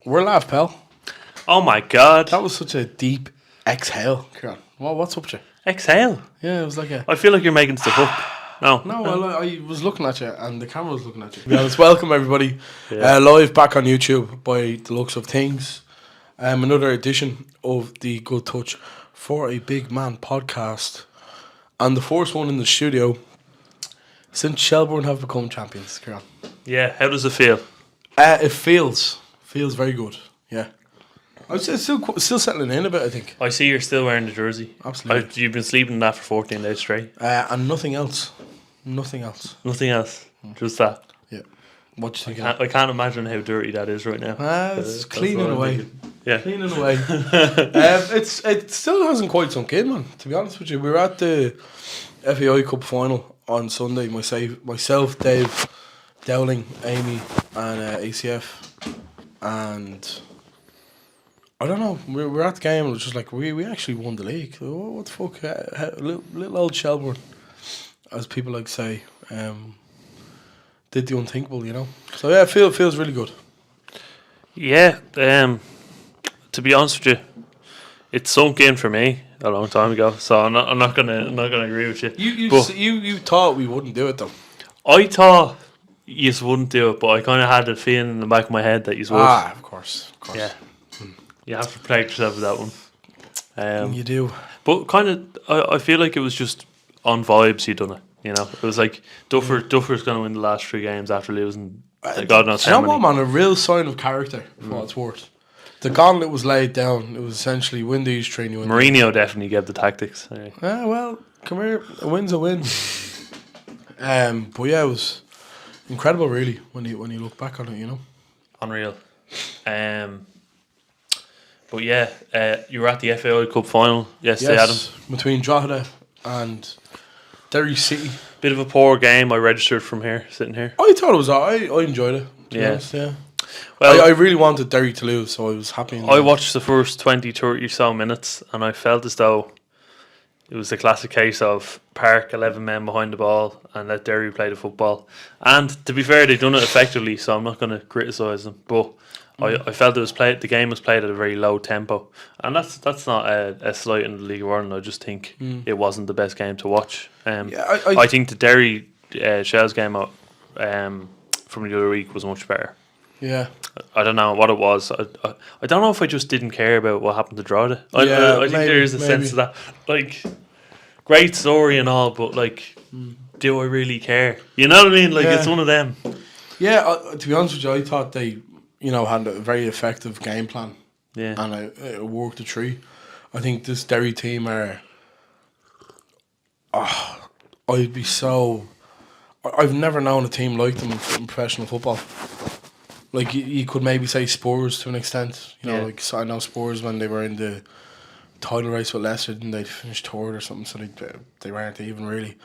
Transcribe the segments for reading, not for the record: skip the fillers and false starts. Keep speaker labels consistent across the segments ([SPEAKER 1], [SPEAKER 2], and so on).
[SPEAKER 1] We're live, pal.
[SPEAKER 2] Oh my god.
[SPEAKER 1] That was such a deep exhale. Come on. What's up, Jay?
[SPEAKER 2] Exhale.
[SPEAKER 1] Yeah, it was like a...
[SPEAKER 2] I feel like you're making stuff up. No.
[SPEAKER 1] No, well, I was looking at you and the camera was looking at you. To be honest, welcome everybody.
[SPEAKER 2] Yeah.
[SPEAKER 1] Live back on YouTube by the looks of things. Another edition of the Good Touch for a Big Man podcast. And the first one in the studio since Shelbourne have become champions. Come on.
[SPEAKER 2] Yeah, how does it feel?
[SPEAKER 1] It feels very good. Yeah. I was still settling in a bit, I think.
[SPEAKER 2] I see you're still wearing the jersey.
[SPEAKER 1] Absolutely.
[SPEAKER 2] You've been sleeping in that for 14 days straight.
[SPEAKER 1] And nothing else. Nothing else.
[SPEAKER 2] Nothing else. Just that.
[SPEAKER 1] Yeah. What do you think?
[SPEAKER 2] I can't imagine how dirty that is right now.
[SPEAKER 1] It's cleaning away.
[SPEAKER 2] Yeah.
[SPEAKER 1] Cleaning away. It still hasn't quite sunk in, man, to be honest with you. We were at the Fai Cup Final on Sunday. Myself, Dave, Dowling, Amy and ACF. And I don't know, we were at the game and it was just like, we actually won the league. What the fuck? Little old Shelbourne, as people like to say, did the unthinkable, you know. So yeah, it feels really good.
[SPEAKER 2] Yeah, to be honest with you, it sunk in for me a long time ago. So I'm not gonna agree with you.
[SPEAKER 1] You thought we wouldn't do it though.
[SPEAKER 2] I thought you wouldn't do it, but I kind of had a feeling in the back of my head that you would.
[SPEAKER 1] Of course.
[SPEAKER 2] Yeah, you have to protect yourself with that one.
[SPEAKER 1] You do.
[SPEAKER 2] But kind of, I feel like it was just on vibes you done it. You know, it was like Duffer's going to win the last 3 games after losing. God knows how many.
[SPEAKER 1] You know what, man? A real sign of character, for what it's worth. The gauntlet was laid down. It was essentially win these 3 and you win.
[SPEAKER 2] Mourinho definitely gave the tactics.
[SPEAKER 1] Well, come here. A win's a win. But yeah, it was incredible, really, when you look back on it, you know.
[SPEAKER 2] Unreal. But yeah, you were at the FAI Cup Final yesterday, Adam.
[SPEAKER 1] Between Drogheda and Derry City.
[SPEAKER 2] Bit of a poor game. I registered from here, sitting here.
[SPEAKER 1] I thought it was alright. I enjoyed it. To be honest, yeah. Well, I really wanted Derry to lose, so I was happy.
[SPEAKER 2] I watched the first 20, 30 or so minutes, and I felt as though it was the classic case of park 11 men behind the ball and let Derry play the football. And to be fair, they've done it effectively, so I'm not going to criticise them. But I felt the game was played at a very low tempo, and that's not a slight in the League of Ireland. I just think it wasn't the best game to watch. I think the Derry Shels game from the other week was much better.
[SPEAKER 1] Yeah,
[SPEAKER 2] I don't know what it was. I don't know if I just didn't care about what happened to Drogheda. I think there is a sense of that. Like, great story and all, but like, do I really care? You know what I mean? Like, it's one of them.
[SPEAKER 1] Yeah, to be honest with you, I thought they, had a very effective game plan.
[SPEAKER 2] Yeah,
[SPEAKER 1] and it worked a treat. I think this Derry team are. I'd be so. I've never known a team like them in professional football. Like, you could maybe say Spurs to an extent. Like, so I know Spurs when they were in the title race with Leicester, didn't they finish 3rd or something? So they weren't even really.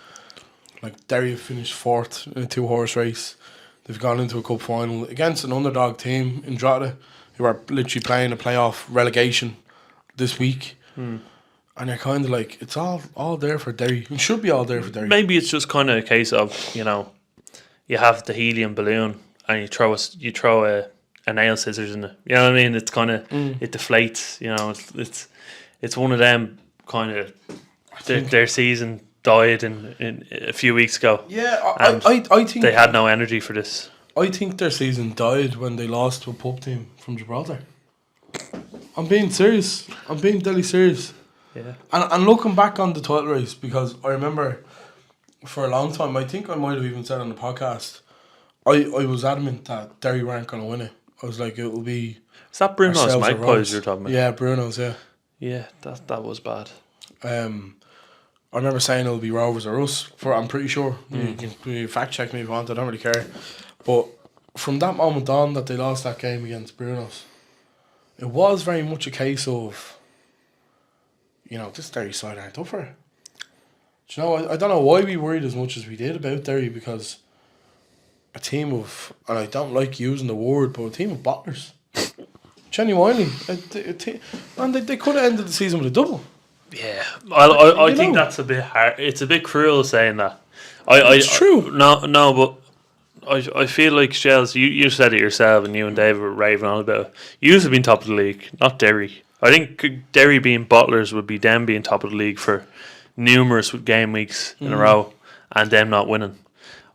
[SPEAKER 1] Like, Derry have finished 4th in a 2-horse race. They've gone into a cup final against an underdog team in Drogheda, who are literally playing a playoff relegation this week. And you're kind of like, it's all there for Derry. It should be all there for Derry.
[SPEAKER 2] Maybe it's just kind of a case of, you have the helium balloon and you throw a nail scissors in it. You know what I mean? It's kind of it deflates. It's one of them kind of their season died in a few weeks ago.
[SPEAKER 1] Yeah, I think
[SPEAKER 2] they had no energy for this.
[SPEAKER 1] I think their season died when they lost to a pub team from Gibraltar. I'm being serious. I'm being deadly serious.
[SPEAKER 2] Yeah.
[SPEAKER 1] And looking back on the title race, because I remember for a long time, I think I might have even said on the podcast, I was adamant that Derry weren't going to win it. I was like, it will be...
[SPEAKER 2] Is that Bruno's Magpies you're talking about?
[SPEAKER 1] Yeah, Bruno's, yeah.
[SPEAKER 2] Yeah, that was bad.
[SPEAKER 1] I remember saying it'll be Rovers or us. I'm pretty sure. You can fact check me if you want, I don't really care. But from that moment on that they lost that game against Bruno's, it was very much a case of, this Derry side aren't up for it. I don't know why we worried as much as we did about Derry, because a team of, and I don't like using the word, but a team of bottlers. Genuinely. And they could have ended the season with a double.
[SPEAKER 2] Yeah. I think that's a bit hard. It's a bit cruel saying that.
[SPEAKER 1] It's true.
[SPEAKER 2] No, but I feel like Shels, you said it yourself, and you and David were raving on about it. You have been top of the league, not Derry. I think Derry being Bottlers would be them being top of the league for numerous game weeks in a row, and them not winning.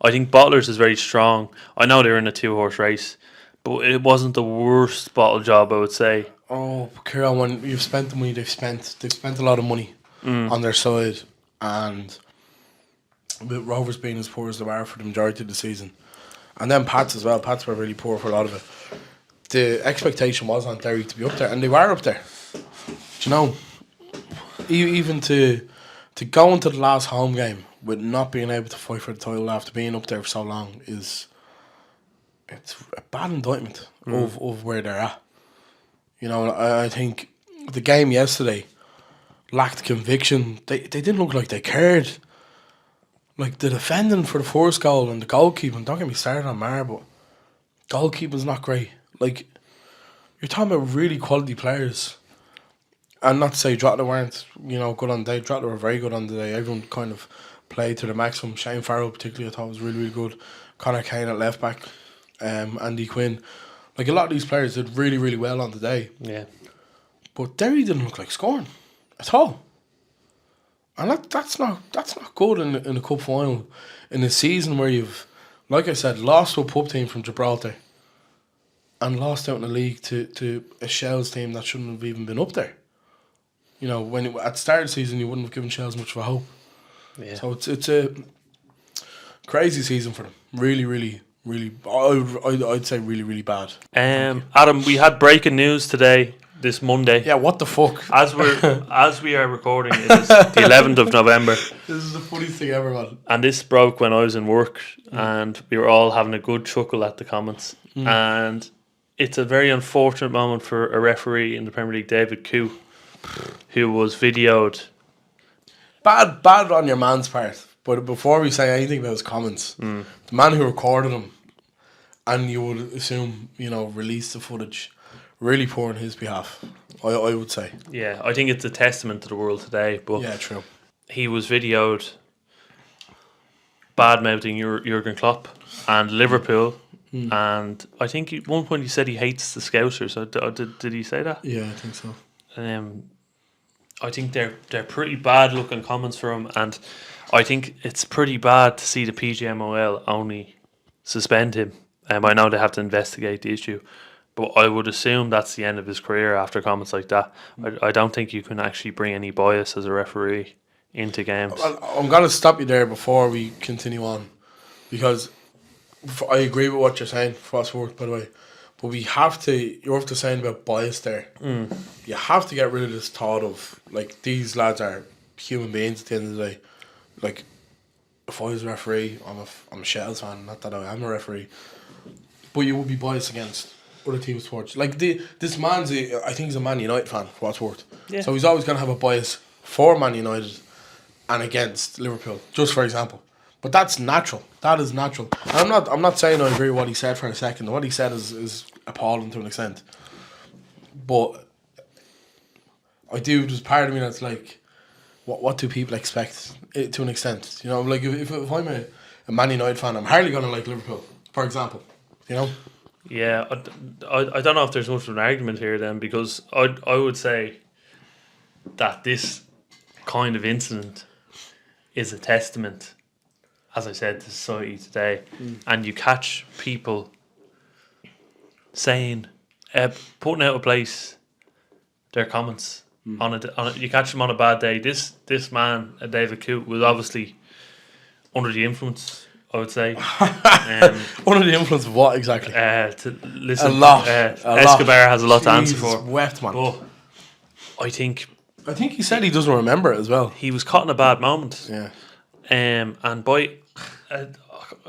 [SPEAKER 2] I think Bottlers is very strong. I know they're in a 2-horse race, but it wasn't the worst bottle job, I would say.
[SPEAKER 1] Oh, Kieran, when you've spent the money they've spent a lot of money on their side, and with Rovers being as poor as they were for the majority of the season, and then Pats as well. Pats were really poor for a lot of it. The expectation was on Derry to be up there, and they were up there. Do you know, even to go into the last home game with not being able to fight for the title after being up there for so long it's a bad indictment of where they're at. You know, I think the game yesterday lacked conviction. They didn't look like they cared. Like the defending for the first goal and the goalkeeping, don't get me started on Mar, but goalkeeping's not great. Like, you're talking about really quality players. And not to say Drogheda weren't, good on the day. Drogheda were very good on the day. Everyone kind of played to the maximum. Shane Farrell particularly I thought was really, really good. Connor Kane at left back. Andy Quinn. Like, a lot of these players did really, really well on the day.
[SPEAKER 2] Yeah.
[SPEAKER 1] But Derry didn't look like scoring at all. And that's not good in a cup final. In a season where you've, like I said, lost to a pub team from Gibraltar and lost out in the league to a Shels team that shouldn't have even been up there. When at the start of the season you wouldn't have given Shels much of a hope.
[SPEAKER 2] Yeah.
[SPEAKER 1] So it's a crazy season for them. Really, really, really. I'd say really, really bad.
[SPEAKER 2] Adam, we had breaking news today. This Monday.
[SPEAKER 1] Yeah, what the fuck?
[SPEAKER 2] As we are recording, it is the 11th of November.
[SPEAKER 1] This is the funniest thing ever, man.
[SPEAKER 2] And this broke when I was in work, and we were all having a good chuckle at the comments. And it's a very unfortunate moment for a referee in the Premier League, David Coote, who was videoed.
[SPEAKER 1] Bad on your man's part. But before we say anything about his comments, the man who recorded him, and you would assume, released the footage, really poor on his behalf, I would say.
[SPEAKER 2] Yeah, I think it's a testament to the world today. But
[SPEAKER 1] yeah, true.
[SPEAKER 2] He was videoed bad-mouthing Jurgen Klopp and Liverpool. And I think at one point he said he hates the Scousers. Did he say that?
[SPEAKER 1] Yeah, I think so.
[SPEAKER 2] I think they're pretty bad-looking comments from him. And I think it's pretty bad to see the PGMOL only suspend him. I know they have to investigate the issue. But I would assume that's the end of his career after comments like that. I don't think you can actually bring any bias as a referee into games.
[SPEAKER 1] I'm going to stop you there before we continue on. Because I agree with what you're saying, for what's worth, by the way. But you're have to saying about bias there. You have to get rid of this thought of, like, these lads are human beings at the end of the day. Like, if I was a referee, I'm a Shels fan, not that I am a referee. But you would be biased against other team sports. Like this man's I think he's a Man United fan, for what's worth.
[SPEAKER 2] Yeah.
[SPEAKER 1] So he's always gonna have a bias for Man United and against Liverpool, just for example. But that's natural. That is natural. And I'm not saying I agree with what he said for a second. What he said is appalling to an extent. But there's part of me that's like, what do people expect to an extent? Like if I'm a Man United fan, I'm hardly gonna like Liverpool, for example.
[SPEAKER 2] Yeah, I don't know if there's much of an argument here then, because I would say that this kind of incident is a testament, as I said, to society today. And you catch people saying, putting out of place their comments on it. You catch them on a bad day. This man, David Coote, was obviously under the influence, I would say.
[SPEAKER 1] Under the influence of what exactly?
[SPEAKER 2] To listen,
[SPEAKER 1] a lot.
[SPEAKER 2] Escobar has a lot to answer for.
[SPEAKER 1] Wept, man.
[SPEAKER 2] But I think
[SPEAKER 1] he said he doesn't remember it as well.
[SPEAKER 2] he was caught in a bad moment.
[SPEAKER 1] Yeah.
[SPEAKER 2] And by a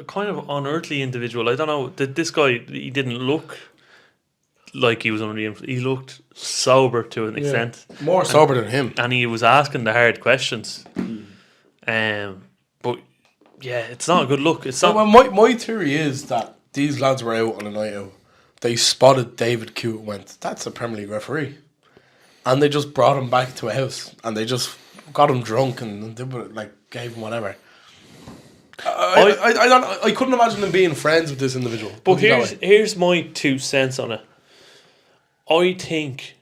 [SPEAKER 2] kind of unearthly individual. I don't know. This guy, he didn't look like he was under the influence. He looked sober to an extent.
[SPEAKER 1] More sober than him.
[SPEAKER 2] And he was asking the hard questions. But yeah, it's not a good look. It's not.
[SPEAKER 1] Well, my theory is that these lads were out on a night out. They spotted David Coote and went, that's a Premier League referee. And they just brought him back to a house. And they just got him drunk and they gave him whatever. I couldn't imagine them being friends with this individual.
[SPEAKER 2] But here's my 2 cents on it. I think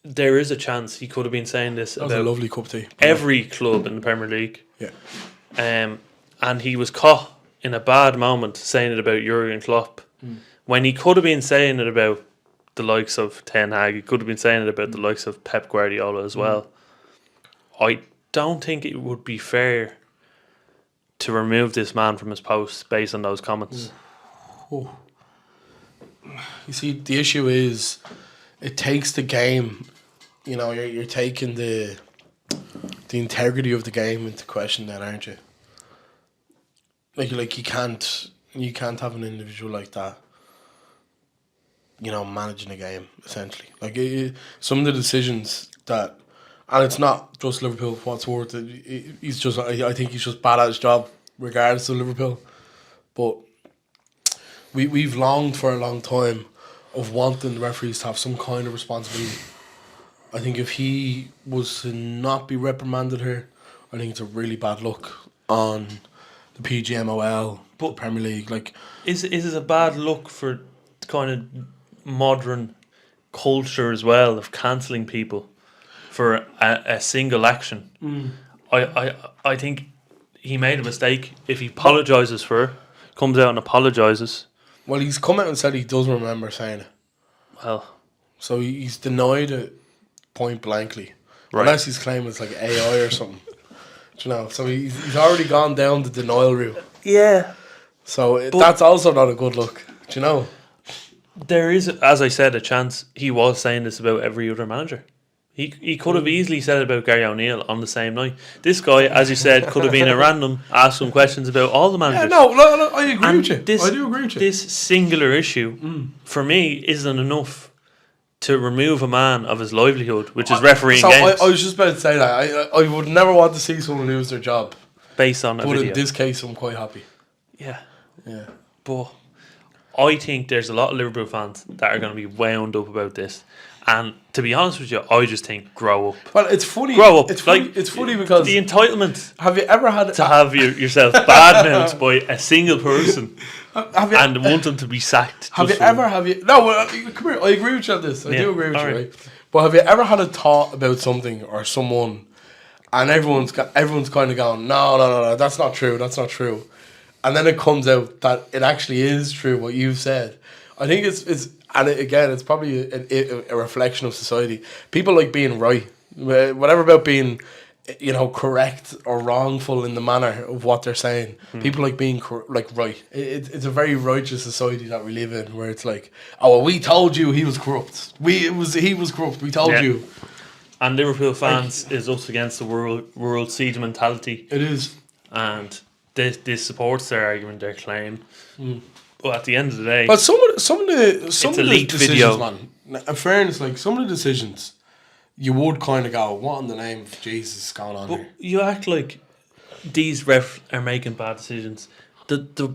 [SPEAKER 2] there is a chance he could have been saying this
[SPEAKER 1] that was
[SPEAKER 2] about
[SPEAKER 1] a lovely cup of tea.
[SPEAKER 2] every club in the Premier League.
[SPEAKER 1] Yeah.
[SPEAKER 2] And he was caught in a bad moment saying it about Jurgen Klopp when he could have been saying it about the likes of Ten Hag. He could have been saying it about the likes of Pep Guardiola as well. I don't think it would be fair to remove this man from his post based on those comments.
[SPEAKER 1] Oh. You see, the issue is it takes the game. You know, you're taking the integrity of the game into question, then, aren't you? Like you can't have an individual like that, you know, managing a game essentially. Like some of the decisions that, and it's not just Liverpool what's worth it. He's just, I think he's just bad at his job, regardless of Liverpool. But we've longed for a long time of wanting the referees to have some kind of responsibility. I think if he was to not be reprimanded here, I think it's a really bad look on the PGMOL, the Premier League. Like,
[SPEAKER 2] is it a bad look for kind of modern culture as well of cancelling people for a single action? I think he made a mistake. If he apologises for it, comes out and apologises.
[SPEAKER 1] Well, he's come out and said he does remember saying it.
[SPEAKER 2] Well,
[SPEAKER 1] so he's denied it point blankly,
[SPEAKER 2] right.
[SPEAKER 1] Unless he's claiming it's like AI or something. Do you know? So he's already gone down the denial route.
[SPEAKER 2] Yeah.
[SPEAKER 1] So that's also not a good look. Do you know?
[SPEAKER 2] There is, as I said, a chance he was saying this about every other manager. He could have easily said it about Gary O'Neill on the same night. This guy, as you said, could have been a random, ask some questions about all the managers.
[SPEAKER 1] Yeah, no, I agree with you. I do agree with you.
[SPEAKER 2] This singular issue, for me, isn't enough to remove a man of his livelihood, which is refereeing games.
[SPEAKER 1] I was just about to say that. I would never want to see someone lose their job.
[SPEAKER 2] Based on a video.
[SPEAKER 1] But in this case, I'm quite happy.
[SPEAKER 2] Yeah.
[SPEAKER 1] Yeah.
[SPEAKER 2] But I think there's a lot of Liverpool fans that are going to be wound up about this. And to be honest with you, I just think grow up.
[SPEAKER 1] Well, it's funny.
[SPEAKER 2] Grow up.
[SPEAKER 1] It's funny because
[SPEAKER 2] the entitlement.
[SPEAKER 1] Have you ever had
[SPEAKER 2] to have yourself badmouthed by a single person and want them to be sacked?
[SPEAKER 1] Have you? No, come here. I agree with you on this. I do agree with you, right? But have you ever had a thought about something or someone, and everyone's kind of going, no, that's not true. That's not true, and then it comes out that it actually is true what you've said. I think it's. And it's probably a reflection of society. People like being right. Whatever about being, you know, correct or wrongful in the manner of what they're saying. People like being right. It's a very righteous society that we live in, where it's like, oh, well, we told you he was corrupt. He was corrupt. We told you.
[SPEAKER 2] And Liverpool fans is us against the world siege mentality.
[SPEAKER 1] It is.
[SPEAKER 2] And this supports their argument, their claim. Well, at the end of the day,
[SPEAKER 1] but some of the decisions,
[SPEAKER 2] video.
[SPEAKER 1] Man. In fairness, like some of the decisions, you would kind of go, "What in the name of Jesus is going on here?"
[SPEAKER 2] You act like these refs are making bad decisions. The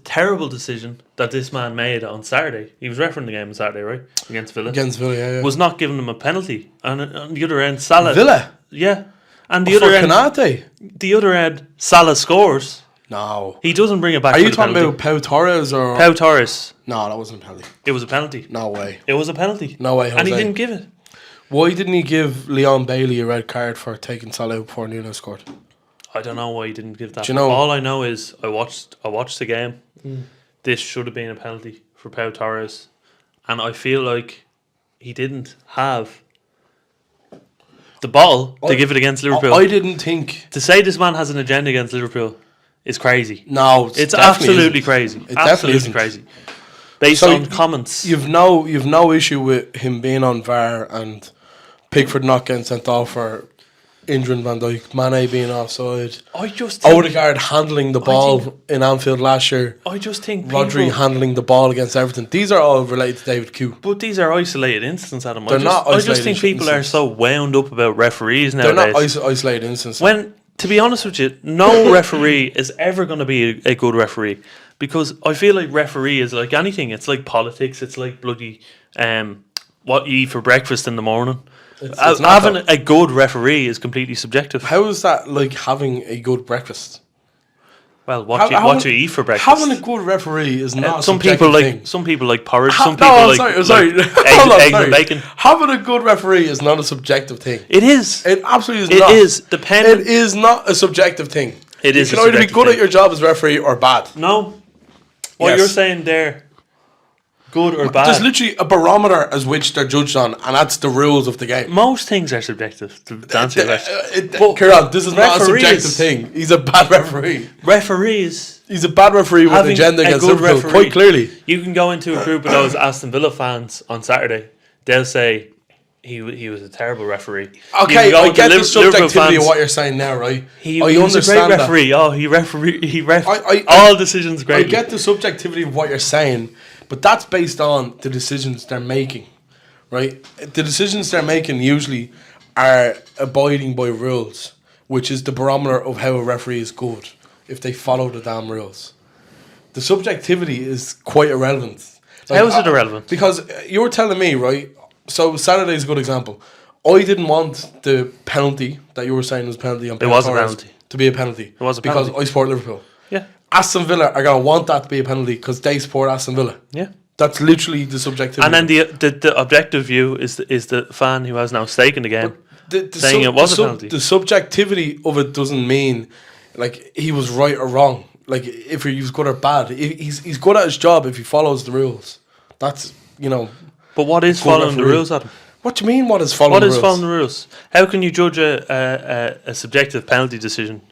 [SPEAKER 2] terrible decision that this man made on Saturday, he was refereeing the game on Saturday, right, against Villa.
[SPEAKER 1] Yeah.
[SPEAKER 2] Was not giving him a penalty, and on the other end, Salah.
[SPEAKER 1] Villa.
[SPEAKER 2] Yeah, and the other end,
[SPEAKER 1] Coote.
[SPEAKER 2] The other end, Salah scores.
[SPEAKER 1] No.
[SPEAKER 2] He doesn't bring it back.
[SPEAKER 1] Are you talking about Pau Torres or...
[SPEAKER 2] Pau Torres.
[SPEAKER 1] No, that wasn't a penalty.
[SPEAKER 2] It was a penalty.
[SPEAKER 1] No way.
[SPEAKER 2] It was a penalty.
[SPEAKER 1] No way, Jose.
[SPEAKER 2] And he didn't give it.
[SPEAKER 1] Why didn't he give Leon Bailey a red card for taking Salah out before Nuno scored?
[SPEAKER 2] I don't know why he didn't give that.
[SPEAKER 1] Do you know?
[SPEAKER 2] All I know is I watched the game. This should have been a penalty for Pau Torres. And I feel like he didn't have the ball to give it against Liverpool.
[SPEAKER 1] I didn't think...
[SPEAKER 2] To say this man has an agenda against Liverpool is crazy.
[SPEAKER 1] No,
[SPEAKER 2] it's absolutely crazy.
[SPEAKER 1] It
[SPEAKER 2] absolutely
[SPEAKER 1] isn't.
[SPEAKER 2] Crazy. Based on comments.
[SPEAKER 1] You've no issue with him being on VAR and Pickford not getting sent off for injuring Van Dijk, Mane being offside.
[SPEAKER 2] I just think
[SPEAKER 1] Odegaard handling the ball in Anfield last year.
[SPEAKER 2] I just think
[SPEAKER 1] Rodri handling the ball against Everton. These are all related to David Coote.
[SPEAKER 2] But these are isolated instances, Adam.
[SPEAKER 1] They're not isolated.
[SPEAKER 2] I just think people are so wound up about referees nowadays.
[SPEAKER 1] They're not isolated instances.
[SPEAKER 2] When, to be honest with you, no referee is ever going to be a good referee, because I feel like referee is like anything. It's like politics. It's like bloody what you eat for breakfast in the morning. Having a good referee is completely subjective.
[SPEAKER 1] How is that like having a good breakfast?
[SPEAKER 2] Well, what you eat for breakfast.
[SPEAKER 1] Having a good referee is not a
[SPEAKER 2] some
[SPEAKER 1] subjective
[SPEAKER 2] people
[SPEAKER 1] thing.
[SPEAKER 2] Some people like porridge. Some
[SPEAKER 1] No,
[SPEAKER 2] people
[SPEAKER 1] I'm
[SPEAKER 2] like
[SPEAKER 1] sorry.
[SPEAKER 2] eggs and bacon.
[SPEAKER 1] Having a good referee is not a subjective thing.
[SPEAKER 2] It is.
[SPEAKER 1] It absolutely is
[SPEAKER 2] It
[SPEAKER 1] not.
[SPEAKER 2] is dependent.
[SPEAKER 1] It is not a subjective thing.
[SPEAKER 2] It is.
[SPEAKER 1] You can either be good at your job as referee or bad.
[SPEAKER 2] No. What
[SPEAKER 1] Yes.
[SPEAKER 2] you're saying there, good or bad.
[SPEAKER 1] There's literally a barometer as which they're judged on, and that's the rules of the game.
[SPEAKER 2] Most things are subjective. To answer your question.
[SPEAKER 1] Kieran, this is not a subjective
[SPEAKER 2] referees-
[SPEAKER 1] thing. He's a bad referee.
[SPEAKER 2] Referees.
[SPEAKER 1] He's a bad referee with an
[SPEAKER 2] Having
[SPEAKER 1] agenda
[SPEAKER 2] a
[SPEAKER 1] against
[SPEAKER 2] good
[SPEAKER 1] Liverpool,
[SPEAKER 2] referee.
[SPEAKER 1] quite clearly.
[SPEAKER 2] You can go into a group of those Aston Villa fans on Saturday. They'll say he was a terrible referee. You
[SPEAKER 1] Okay,
[SPEAKER 2] can go
[SPEAKER 1] I
[SPEAKER 2] into
[SPEAKER 1] get the
[SPEAKER 2] Liverpool
[SPEAKER 1] subjectivity
[SPEAKER 2] fans,
[SPEAKER 1] of what you're saying now, right?
[SPEAKER 2] He
[SPEAKER 1] I
[SPEAKER 2] was a great
[SPEAKER 1] understand that.
[SPEAKER 2] referee. Oh, he ref
[SPEAKER 1] I-
[SPEAKER 2] all decisions
[SPEAKER 1] I
[SPEAKER 2] greatly.
[SPEAKER 1] get the subjectivity of what you're saying, but that's based on the decisions they're making, right? The decisions they're making usually are abiding by rules, which is the barometer of how a referee is good, if they follow the damn rules. The subjectivity is quite irrelevant.
[SPEAKER 2] How is it irrelevant?
[SPEAKER 1] Because you're telling me, right? So Saturday's a good example. I didn't want the penalty that you were saying was penalty on
[SPEAKER 2] It was a
[SPEAKER 1] Torres
[SPEAKER 2] penalty.
[SPEAKER 1] to be a penalty.
[SPEAKER 2] It was a
[SPEAKER 1] because
[SPEAKER 2] penalty.
[SPEAKER 1] I support Liverpool.
[SPEAKER 2] Yeah,
[SPEAKER 1] Aston Villa are going to want that to be a penalty because they support Aston Villa.
[SPEAKER 2] yeah.
[SPEAKER 1] That's literally the subjectivity.
[SPEAKER 2] And then the objective view is the fan who has now stake in the game,
[SPEAKER 1] the
[SPEAKER 2] saying it was a penalty.
[SPEAKER 1] The subjectivity of it doesn't mean like he was right or wrong. Like if he was good or bad, he's good at his job if he follows the rules. That's
[SPEAKER 2] But what is
[SPEAKER 1] good
[SPEAKER 2] following the
[SPEAKER 1] referee.
[SPEAKER 2] rules, Adam?
[SPEAKER 1] What do you mean? What is following?
[SPEAKER 2] What
[SPEAKER 1] the
[SPEAKER 2] is
[SPEAKER 1] rules?
[SPEAKER 2] following the rules? How can you judge a subjective penalty decision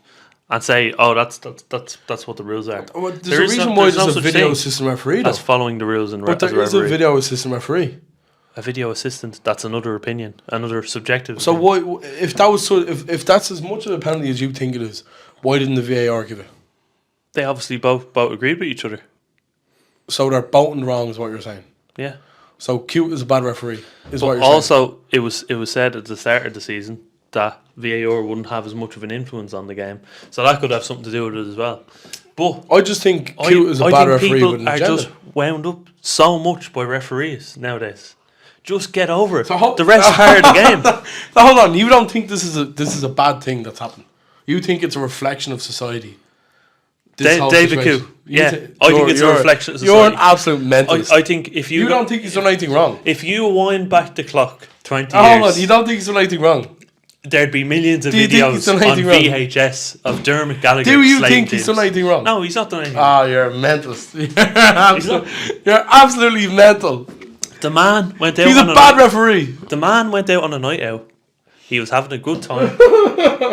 [SPEAKER 2] and say, oh, that's what the rules are?
[SPEAKER 1] Well, there's a reason why there's a video assistant referee.
[SPEAKER 2] That's
[SPEAKER 1] Though.
[SPEAKER 2] following the rules and
[SPEAKER 1] But there is a video assistant referee.
[SPEAKER 2] A video assistant. That's another opinion, another subjective.
[SPEAKER 1] So
[SPEAKER 2] opinion.
[SPEAKER 1] why, if that was if that's as much of a penalty as you think it is, why didn't the VAR give it?
[SPEAKER 2] They obviously both agreed with each other.
[SPEAKER 1] So they're both in the wrong, is what you're saying.
[SPEAKER 2] Yeah.
[SPEAKER 1] So Coote is a bad referee, is what
[SPEAKER 2] But
[SPEAKER 1] you're
[SPEAKER 2] also, it was said at the start of the season that VAR wouldn't have as much of an influence on the game, so that could have something to do with it as well. But
[SPEAKER 1] saying. I just think Coote is a bad
[SPEAKER 2] think
[SPEAKER 1] referee
[SPEAKER 2] people
[SPEAKER 1] with an
[SPEAKER 2] are
[SPEAKER 1] agenda.
[SPEAKER 2] just wound up so much by referees nowadays. Just get over it.
[SPEAKER 1] So
[SPEAKER 2] The rest part of the game.
[SPEAKER 1] Now, hold on, you don't think this is a bad thing that's happened? You think it's a reflection of society? This whole
[SPEAKER 2] David
[SPEAKER 1] situation?
[SPEAKER 2] Coote.
[SPEAKER 1] You
[SPEAKER 2] Yeah,
[SPEAKER 1] thi-
[SPEAKER 2] I think
[SPEAKER 1] you're-
[SPEAKER 2] it's a
[SPEAKER 1] you're-
[SPEAKER 2] reflection of
[SPEAKER 1] You're
[SPEAKER 2] society.
[SPEAKER 1] an absolute mentalist.
[SPEAKER 2] I think if
[SPEAKER 1] you don't think he's done anything wrong.
[SPEAKER 2] if you wind back the clock 20
[SPEAKER 1] Hold
[SPEAKER 2] years,
[SPEAKER 1] on, you don't think he's done anything wrong?
[SPEAKER 2] there'd be millions of
[SPEAKER 1] Do you think he's
[SPEAKER 2] videos
[SPEAKER 1] done
[SPEAKER 2] on
[SPEAKER 1] anything wrong?
[SPEAKER 2] VHS of Dermot Gallagher.
[SPEAKER 1] Do you
[SPEAKER 2] slating
[SPEAKER 1] think he's
[SPEAKER 2] teams.
[SPEAKER 1] done anything wrong?
[SPEAKER 2] No, he's not done anything.
[SPEAKER 1] Ah, you're a mentalist. You're absolutely mental.
[SPEAKER 2] The man went out.
[SPEAKER 1] He's a
[SPEAKER 2] on
[SPEAKER 1] bad
[SPEAKER 2] night,
[SPEAKER 1] referee.
[SPEAKER 2] The man went out on a night out. He was having a good time,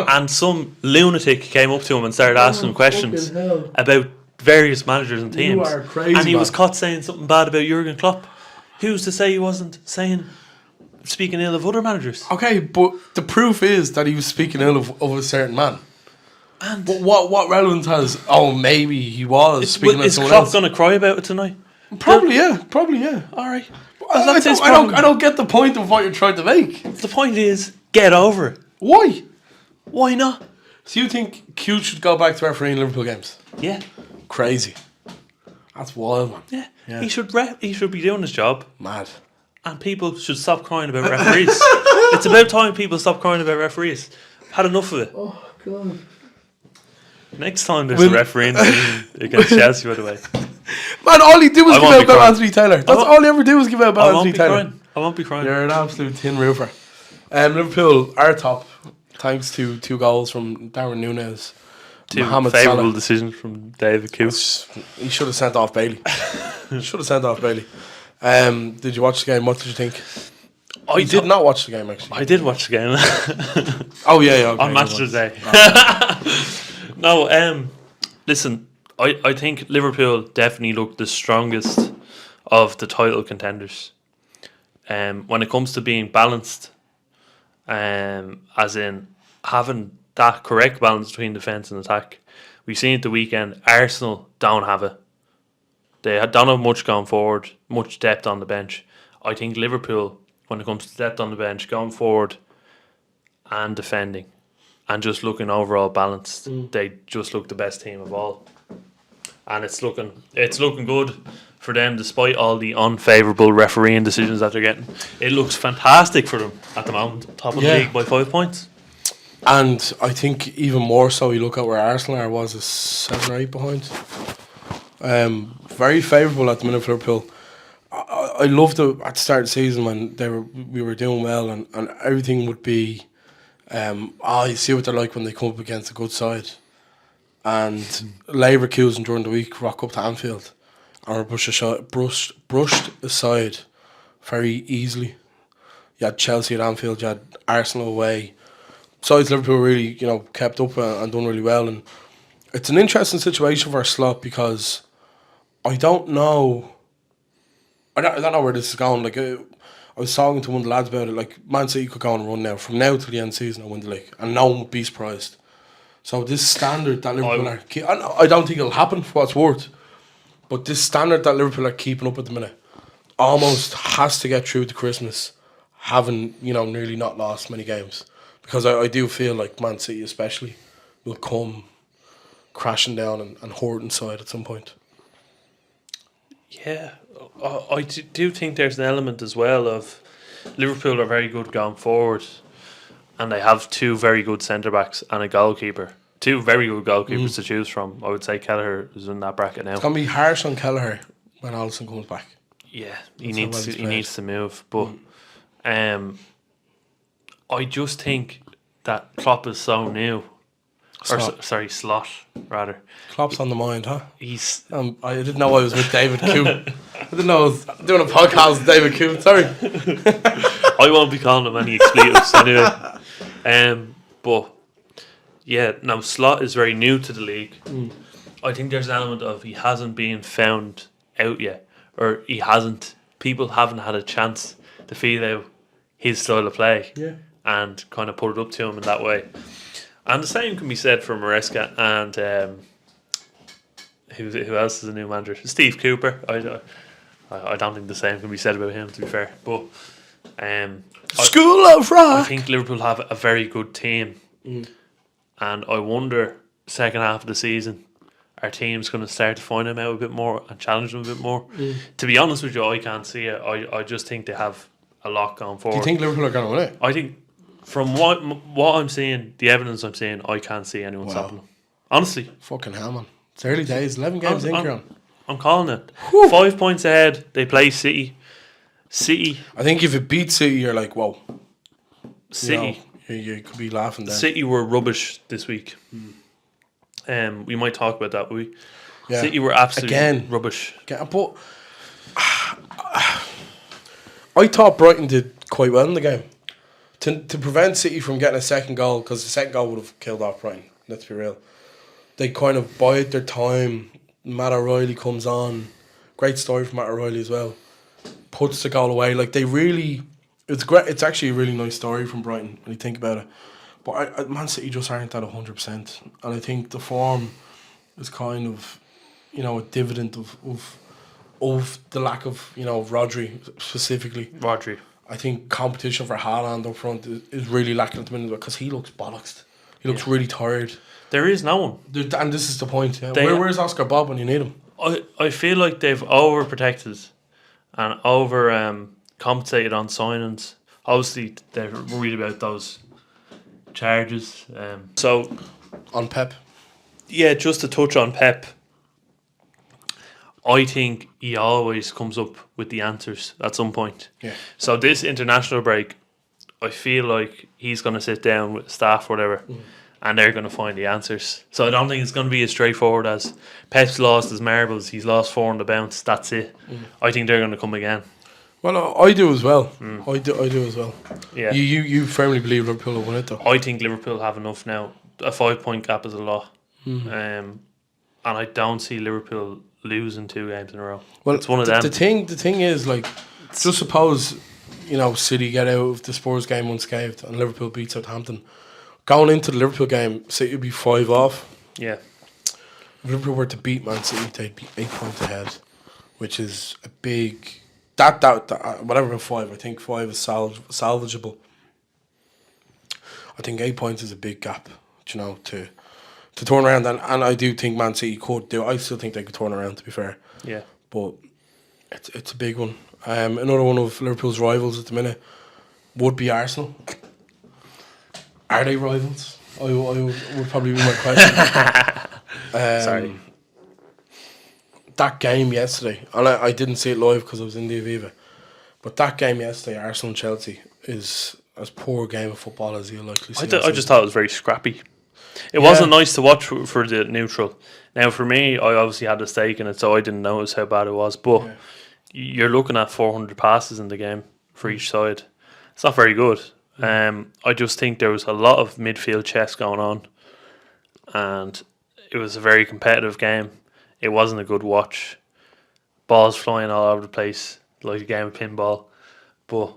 [SPEAKER 2] and some lunatic came up to him and started asking him questions
[SPEAKER 1] fucking hell.
[SPEAKER 2] about various managers and
[SPEAKER 1] You
[SPEAKER 2] teams.
[SPEAKER 1] are crazy,
[SPEAKER 2] and he was
[SPEAKER 1] man.
[SPEAKER 2] caught saying something bad about Jurgen Klopp. Who's to say he wasn't speaking ill of other managers?
[SPEAKER 1] Okay, but the proof is that he was speaking ill of a certain man.
[SPEAKER 2] And
[SPEAKER 1] But what relevance has? Oh, maybe he was speaking of
[SPEAKER 2] is
[SPEAKER 1] someone
[SPEAKER 2] Klopp
[SPEAKER 1] else.
[SPEAKER 2] going to cry about it tonight?
[SPEAKER 1] Probably, yeah. All right. I don't get the point of what you're trying to make.
[SPEAKER 2] The point is, get over it.
[SPEAKER 1] Why?
[SPEAKER 2] Why not?
[SPEAKER 1] So you think Coote should go back to refereeing Liverpool games?
[SPEAKER 2] Yeah,
[SPEAKER 1] Crazy. That's wild, man.
[SPEAKER 2] yeah.
[SPEAKER 1] Yeah.
[SPEAKER 2] He should be doing his job.
[SPEAKER 1] Mad.
[SPEAKER 2] And people should stop crying about referees. It's about time people stop crying about referees. Had enough of it.
[SPEAKER 1] Oh, God.
[SPEAKER 2] Next time there's a refereeing decision against Chelsea, by the way.
[SPEAKER 1] Man, all he did was
[SPEAKER 2] I
[SPEAKER 1] give
[SPEAKER 2] won't
[SPEAKER 1] out
[SPEAKER 2] be
[SPEAKER 1] about
[SPEAKER 2] crying.
[SPEAKER 1] Anthony Taylor. That's all he ever did was give out about
[SPEAKER 2] I won't
[SPEAKER 1] Anthony
[SPEAKER 2] be
[SPEAKER 1] Taylor.
[SPEAKER 2] crying. I won't be crying.
[SPEAKER 1] You're an absolute tin roofer. Liverpool are top, thanks to 2 goals from Darwin Núñez.
[SPEAKER 2] Two
[SPEAKER 1] Mohamed
[SPEAKER 2] favourable
[SPEAKER 1] Salah.
[SPEAKER 2] decisions from David Coote.
[SPEAKER 1] He should have sent off Bailey. Did you watch the game? What did you think? I did not watch the game, actually.
[SPEAKER 2] I did watch the game
[SPEAKER 1] Oh, yeah. Okay,
[SPEAKER 2] on Match of the Day. No, listen, I think Liverpool definitely looked the strongest of the title contenders. When it comes to being balanced, as in having that correct balance between defence and attack. We've seen it the weekend. Arsenal don't have it. They don't have much going forward, much depth on the bench. I think Liverpool, when it comes to depth on the bench, going forward and defending and just looking overall balanced, they just look the best team of all. And it's looking good for them despite all the unfavourable refereeing decisions that they're getting. It looks fantastic for them at the moment. Top of the league by 5 points.
[SPEAKER 1] And I think even more so, you look at where Arsenal are, was a 7 or 8 behind. Very favourable at the minute for Liverpool. I loved it at the start of the season when we were doing well and everything would be, you see what they're like when they come up against a good side. And Leverkusen during the week rock up to Anfield and were brushed aside very easily. You had Chelsea at Anfield, you had Arsenal away. Besides, Liverpool really, kept up and done really well. And it's an interesting situation for Slot because I don't know. I don't know where this is going. Like, I was talking to one of the lads about it. Like, Man City could go on a run now from now till the end of the season and win the league, and no one would be surprised. So this standard that Liverpool I don't think it'll happen for what it's worth, but this standard that Liverpool are keeping up at the minute almost has to get through to Christmas, having nearly not lost many games, because I do feel like Man City especially will come crashing down and hurt inside at some point.
[SPEAKER 2] Yeah, I do think there's an element as well of Liverpool are very good going forward, and they have two very good centre backs and a goalkeeper. Two very good goalkeepers to choose from. I would say Kelleher is in that bracket now.
[SPEAKER 1] It's gonna be harsh on Kelleher when Alisson comes back.
[SPEAKER 2] Yeah, he needs to move, but I just think that Klopp is so new. Slot, rather.
[SPEAKER 1] Klopp's on the mind, huh?
[SPEAKER 2] He's.
[SPEAKER 1] I didn't know I was with David Coote. I didn't know I was doing a podcast with David Coote. Sorry.
[SPEAKER 2] I won't be calling him any expletives anyway. But yeah, now Slot is very new to the league. I think there's an element of he hasn't been found out yet, or people haven't had a chance to feel out his style of play, and kind of put it up to him in that way. And the same can be said for Maresca and who else is a new manager? Steve Cooper. I don't think the same can be said about him, to be fair. But
[SPEAKER 1] School of Rock.
[SPEAKER 2] I think Liverpool have a very good team, and I wonder second half of the season, our team's going to start to find them out a bit more and challenge them a bit more. To be honest with you, I can't see it. I just think they have a lot going forward.
[SPEAKER 1] Do you think Liverpool are going to win it?
[SPEAKER 2] I think from what I'm seeing, the evidence I'm seeing, I can't see anyone stopping them. Honestly.
[SPEAKER 1] Fucking hell, man. It's early days. 11 games in, Kieran.
[SPEAKER 2] I'm calling it. 5 points ahead. They play City.
[SPEAKER 1] I think if it beats City, you're like, whoa.
[SPEAKER 2] City.
[SPEAKER 1] You could be laughing there.
[SPEAKER 2] City were rubbish this week. We might talk about that, will we? Yeah. City were absolutely rubbish.
[SPEAKER 1] But I thought Brighton did quite well in the game. To prevent City from getting a second goal, because the second goal would have killed off Brighton, let's be real. They kind of bide their time. Matt O'Reilly comes on. Great story from Matt O'Reilly as well. Puts the goal away. Like, they really... It's great. It's actually a really nice story from Brighton when you think about it. But Man City just aren't at 100%. And I think the form is kind of, a dividend of the lack of, Rodri specifically. I think competition for Haaland up front is really lacking at the minute because he looks bollocksed. He looks really tired.
[SPEAKER 2] There is no one.
[SPEAKER 1] And this is the point. Yeah. Where's Oscar Bob when you need him?
[SPEAKER 2] I feel like they've overprotected and compensated on signings. Obviously, they're worried about those charges. So
[SPEAKER 1] on Pep.
[SPEAKER 2] Yeah, just to touch on Pep. I think he always comes up with the answers at some point.
[SPEAKER 1] Yeah.
[SPEAKER 2] So this international break, I feel like he's going to sit down with staff or whatever, and they're going to find the answers. So I don't think it's going to be as straightforward as Pep's lost his marbles, he's lost 4 on the bounce, that's it. I think they're going to come again.
[SPEAKER 1] Well, I do as well. I do as well.
[SPEAKER 2] Yeah.
[SPEAKER 1] You firmly believe Liverpool will win it, though?
[SPEAKER 2] I think Liverpool have enough now. A 5-point gap is a lot. And I don't see Liverpool losing 2 games in a row. Well, it's one of them.
[SPEAKER 1] The thing is, like, just suppose, City get out of the Spurs game unscathed and Liverpool beat Southampton. Going into the Liverpool game, City would be 5 off.
[SPEAKER 2] Yeah.
[SPEAKER 1] If Liverpool were to beat Man City, they'd be 8 points ahead, which is a big... That whatever 5, I think 5 is salvageable. I think 8 points is a big gap, to turn around, and I do think Man City could do. I still think they could turn around, to be fair.
[SPEAKER 2] Yeah.
[SPEAKER 1] But it's a big one. Another one of Liverpool's rivals at the minute would be Arsenal. Are they rivals? I would probably be my question.
[SPEAKER 2] Sorry.
[SPEAKER 1] That game yesterday, and I didn't see it live because I was in the Aviva, but that game yesterday, Arsenal and Chelsea, is as poor a game of football as you'll likely see.
[SPEAKER 2] I just thought it was very scrappy. It wasn't nice to watch for the neutral. Now, for me, I obviously had a stake in it, so I didn't notice how bad it was. But you're looking at 400 passes in the game for each side. It's not very good. I just think there was a lot of midfield chess going on, and it was a very competitive game. It wasn't a good watch. Balls flying all over the place, like a game of pinball. But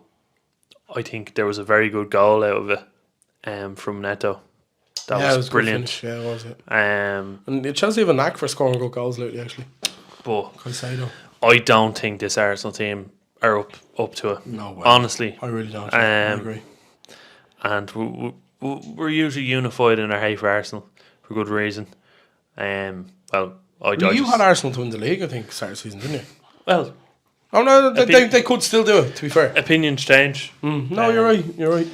[SPEAKER 2] I think there was a very good goal out of it from Neto. That was brilliant.
[SPEAKER 1] Finish. Yeah, it was it.
[SPEAKER 2] And
[SPEAKER 1] Chelsea have a knack for scoring good goals lately, actually.
[SPEAKER 2] But
[SPEAKER 1] Caicedo.
[SPEAKER 2] I don't think this Arsenal team are up to it.
[SPEAKER 1] No way.
[SPEAKER 2] Honestly.
[SPEAKER 1] I really don't. I agree.
[SPEAKER 2] And we're usually unified in our hate for Arsenal for good reason.
[SPEAKER 1] You had Arsenal to win the league, I think, start of the season, didn't you?
[SPEAKER 2] Well,
[SPEAKER 1] oh no, they could still do it. To be fair,
[SPEAKER 2] opinions change.
[SPEAKER 1] No, you're right. You're right.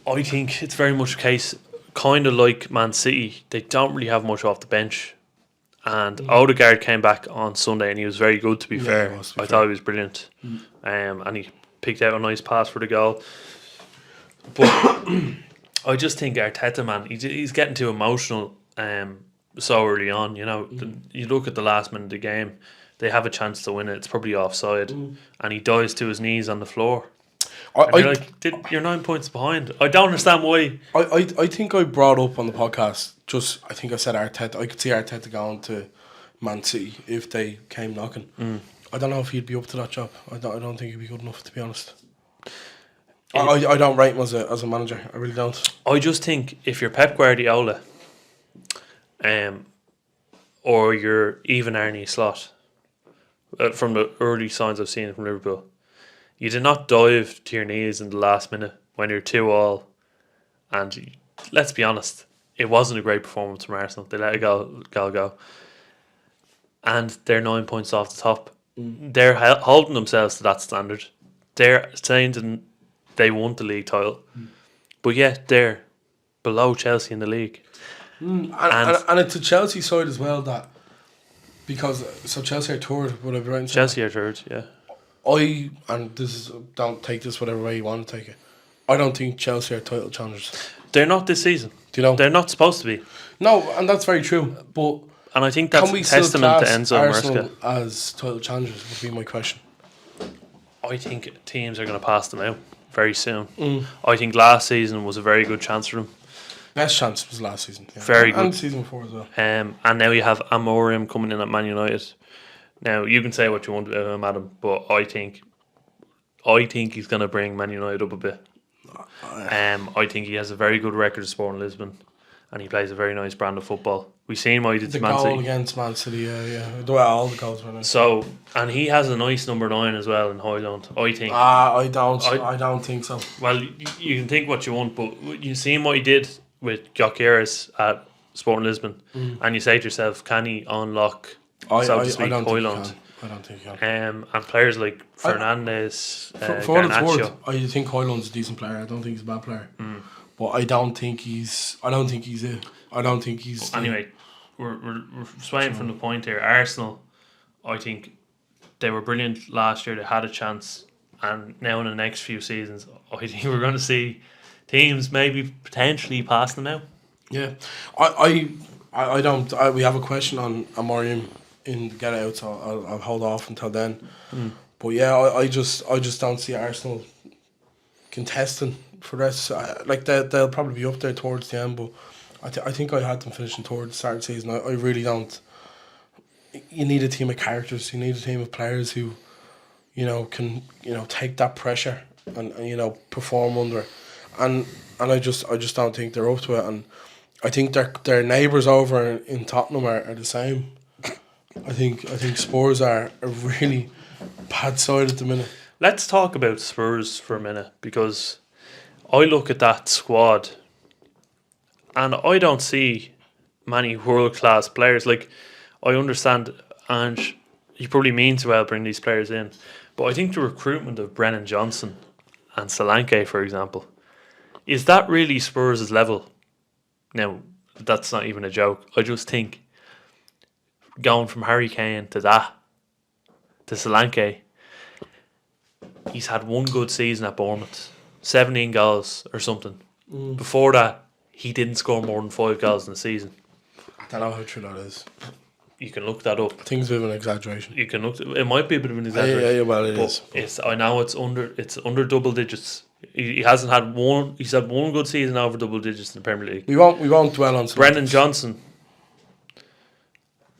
[SPEAKER 2] I think it's very much a case, kind of like Man City. They don't really have much off the bench, and Odegaard came back on Sunday, and he was very good. To be fair, I thought he was brilliant, and he picked out a nice pass for the goal. But I just think Arteta, man, he's getting too emotional. So early on, you know, you look at the last minute of the game, they have a chance to win it. It's probably offside, and he dives to his knees on the floor. You're 9 points behind. I don't understand why.
[SPEAKER 1] I think I brought up on the podcast. I think I said Arteta. I could see Arteta going to Man City if they came knocking. I don't know if he'd be up to that job. I don't think he'd be good enough, to be honest. I don't rate him as a manager. I really don't.
[SPEAKER 2] I just think if you're Pep Guardiola, or you're even Arne Slot, from the early signs I've seen from Liverpool, you did not dive to your knees in the last minute when you're 2-2, and let's be honest, it wasn't a great performance from Arsenal. They let it go, and they're 9 points off the top. They're holding themselves to that standard. They're saying that they won the league title, but yet they're below Chelsea in the league.
[SPEAKER 1] And it's a Chelsea side as well that, because Chelsea are third, whatever. Right?
[SPEAKER 2] Chelsea are third, yeah.
[SPEAKER 1] Don't take this whatever way you want to take it. I don't think Chelsea are title challengers.
[SPEAKER 2] They're not this season.
[SPEAKER 1] Do you know?
[SPEAKER 2] They're not supposed to be.
[SPEAKER 1] No, and that's very true.
[SPEAKER 2] And I think that's a testament to Enzo
[SPEAKER 1] Arsenal
[SPEAKER 2] Maresca
[SPEAKER 1] as title challengers would be my question.
[SPEAKER 2] I think teams are going to pass them out very soon. I think last season was a very good chance for them.
[SPEAKER 1] Best chance was last season. Yeah.
[SPEAKER 2] Very good.
[SPEAKER 1] And season before as well.
[SPEAKER 2] And now you have Amorim coming in at Man United. Now, you can say what you want about him, Adam, but I think he's going to bring Man United up a bit. I think he has a very good record of Sporting Lisbon, and he plays a very nice brand of football. We've seen what he did to Man City.
[SPEAKER 1] The goal against Man City, yeah. All the goals were nice.
[SPEAKER 2] So, and he has a nice number 9 as well in Højlund, I think.
[SPEAKER 1] I don't think so.
[SPEAKER 2] Well, you can think what you want, but you've seen what he did with Gyökeres at Sporting Lisbon, and you say to yourself, can he unlock, so to speak, Højlund?
[SPEAKER 1] I don't think he can.
[SPEAKER 2] And players like Fernandes,
[SPEAKER 1] for what it's worth, I think Højlund's a decent player. I don't think he's a bad player, but I don't think he's it. I don't think he's.
[SPEAKER 2] Anyway, we're swaying from the point here. Arsenal, I think they were brilliant last year. They had a chance, and now in the next few seasons, I think we're going to see teams maybe potentially pass them now.
[SPEAKER 1] Yeah, I don't. We have a question on Amorim in the Get Out, so I'll hold off until then. But yeah, I just don't see Arsenal contesting for the rest. Like they'll probably be up there towards the end, but I think I had them finishing towards the start of the season. I really don't. You need a team of characters. You need a team of players who, can take that pressure and perform under it. And I just don't think they're up to it. And I think their neighbours over in Tottenham are the same. I think Spurs are a really bad side at the minute.
[SPEAKER 2] Let's talk about Spurs for a minute, because I look at that squad and I don't see many world-class players. Like, I understand, and he probably means well bring these players in, but I think the recruitment of Brennan Johnson and Solanke, for example, Is that really Spurs' level? Now, that's not even a joke. I just think going from Harry Kane to Solanke, he's had one good season at Bournemouth. 17 goals or something. Before that, he didn't score more than 5 goals in the season.
[SPEAKER 1] I don't know how true that is.
[SPEAKER 2] You can look that up.
[SPEAKER 1] I think it's a bit of an exaggeration.
[SPEAKER 2] You can look. It might be a bit of an exaggeration.
[SPEAKER 1] Yeah, well, it is.
[SPEAKER 2] It's. I know it's under double digits. He hasn't had one. He's had one good season over double digits in the Premier League.
[SPEAKER 1] We won't dwell on
[SPEAKER 2] Brendan Johnson.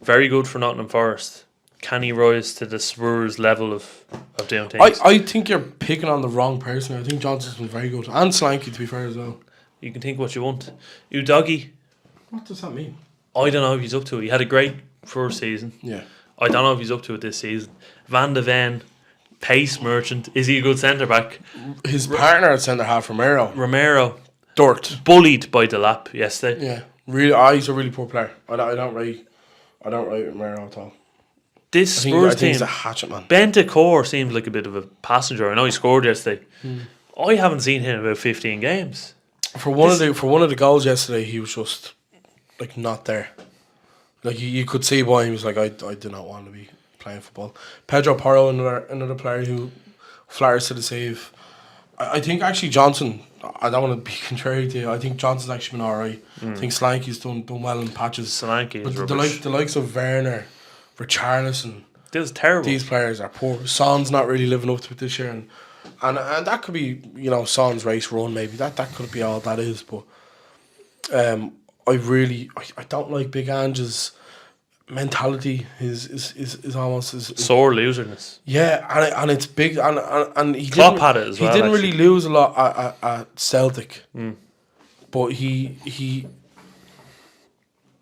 [SPEAKER 2] Very good for Nottingham Forest. Can he rise to the Spurs level of doing things?
[SPEAKER 1] I think you're picking on the wrong person. I think Johnson's been very good. And Slanky, to be fair, as well.
[SPEAKER 2] You can think what you want. Udogie.
[SPEAKER 1] What does that mean?
[SPEAKER 2] I don't know if he's up to it. He had a great first season.
[SPEAKER 1] Yeah.
[SPEAKER 2] I don't know if he's up to it this season. Van de Ven, pace merchant. Is he a good centre back?
[SPEAKER 1] His partner at centre half,
[SPEAKER 2] Romero.
[SPEAKER 1] Dirt.
[SPEAKER 2] Bullied by Delap yesterday.
[SPEAKER 1] Yeah. Really, he's a really poor player. I don't rate Romero at all.
[SPEAKER 2] This
[SPEAKER 1] I
[SPEAKER 2] Spurs
[SPEAKER 1] think
[SPEAKER 2] team,
[SPEAKER 1] he's a hatchet man.
[SPEAKER 2] Bentancur seems like a bit of a passenger. I know he scored yesterday. I haven't seen him in about 15 games.
[SPEAKER 1] For one of the goals yesterday, he was just like not there. Like you could see why he was like, I do not want to be playing football. Pedro Porro, another player who flatters to the save. I think actually Johnson. I don't want to be contrary to you. I think Johnson's actually been alright. I think Solanke's done well in patches.
[SPEAKER 2] Solanke is
[SPEAKER 1] but
[SPEAKER 2] rubbish.
[SPEAKER 1] the likes of Werner, Richarlison.
[SPEAKER 2] This is terrible.
[SPEAKER 1] These players are poor. Son's not really living up to it this year, and that could be Son's race run maybe. That could be all that is. But I don't like Big Ange's mentality. Is almost
[SPEAKER 2] sore loserness.
[SPEAKER 1] Yeah, and it's big and he
[SPEAKER 2] Klopp had it as well.
[SPEAKER 1] He didn't really lose a lot at Celtic, but he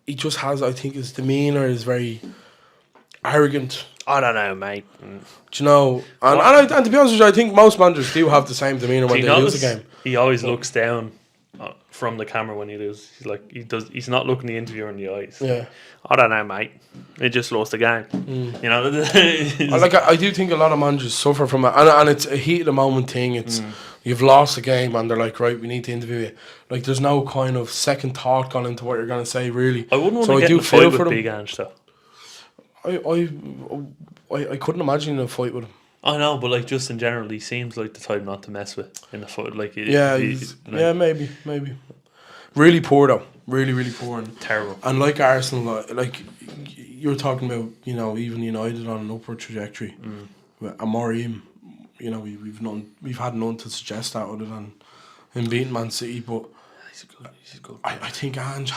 [SPEAKER 1] just has. I think his demeanour is very arrogant.
[SPEAKER 2] I don't know, mate.
[SPEAKER 1] Do you know? And to be honest with you, I think most managers do have the same demeanour when they lose a game.
[SPEAKER 2] He always looks down from the camera when he loses. He's like he's not looking the interviewer in the eyes.
[SPEAKER 1] Yeah.
[SPEAKER 2] I don't know, mate. They just lost the game. You know.
[SPEAKER 1] I do think a lot of managers suffer from it, and it's a heat of the moment thing. It's you've lost the game, and they're like, right, we need to interview you. Like, there's no kind of second thought gone into what you're going to say, really.
[SPEAKER 2] I wouldn't want to get in a fight with Big Ange, though.
[SPEAKER 1] I couldn't imagine a fight with him.
[SPEAKER 2] I know, but like just in general, he seems like the type not to mess with in a fight. Like
[SPEAKER 1] maybe. Really poor though, really poor and
[SPEAKER 2] terrible.
[SPEAKER 1] And like Arsenal, like you were talking about, even United on an upward trajectory. Amorim, we've had none to suggest that other than him beating Man City, but he's good. I think Ange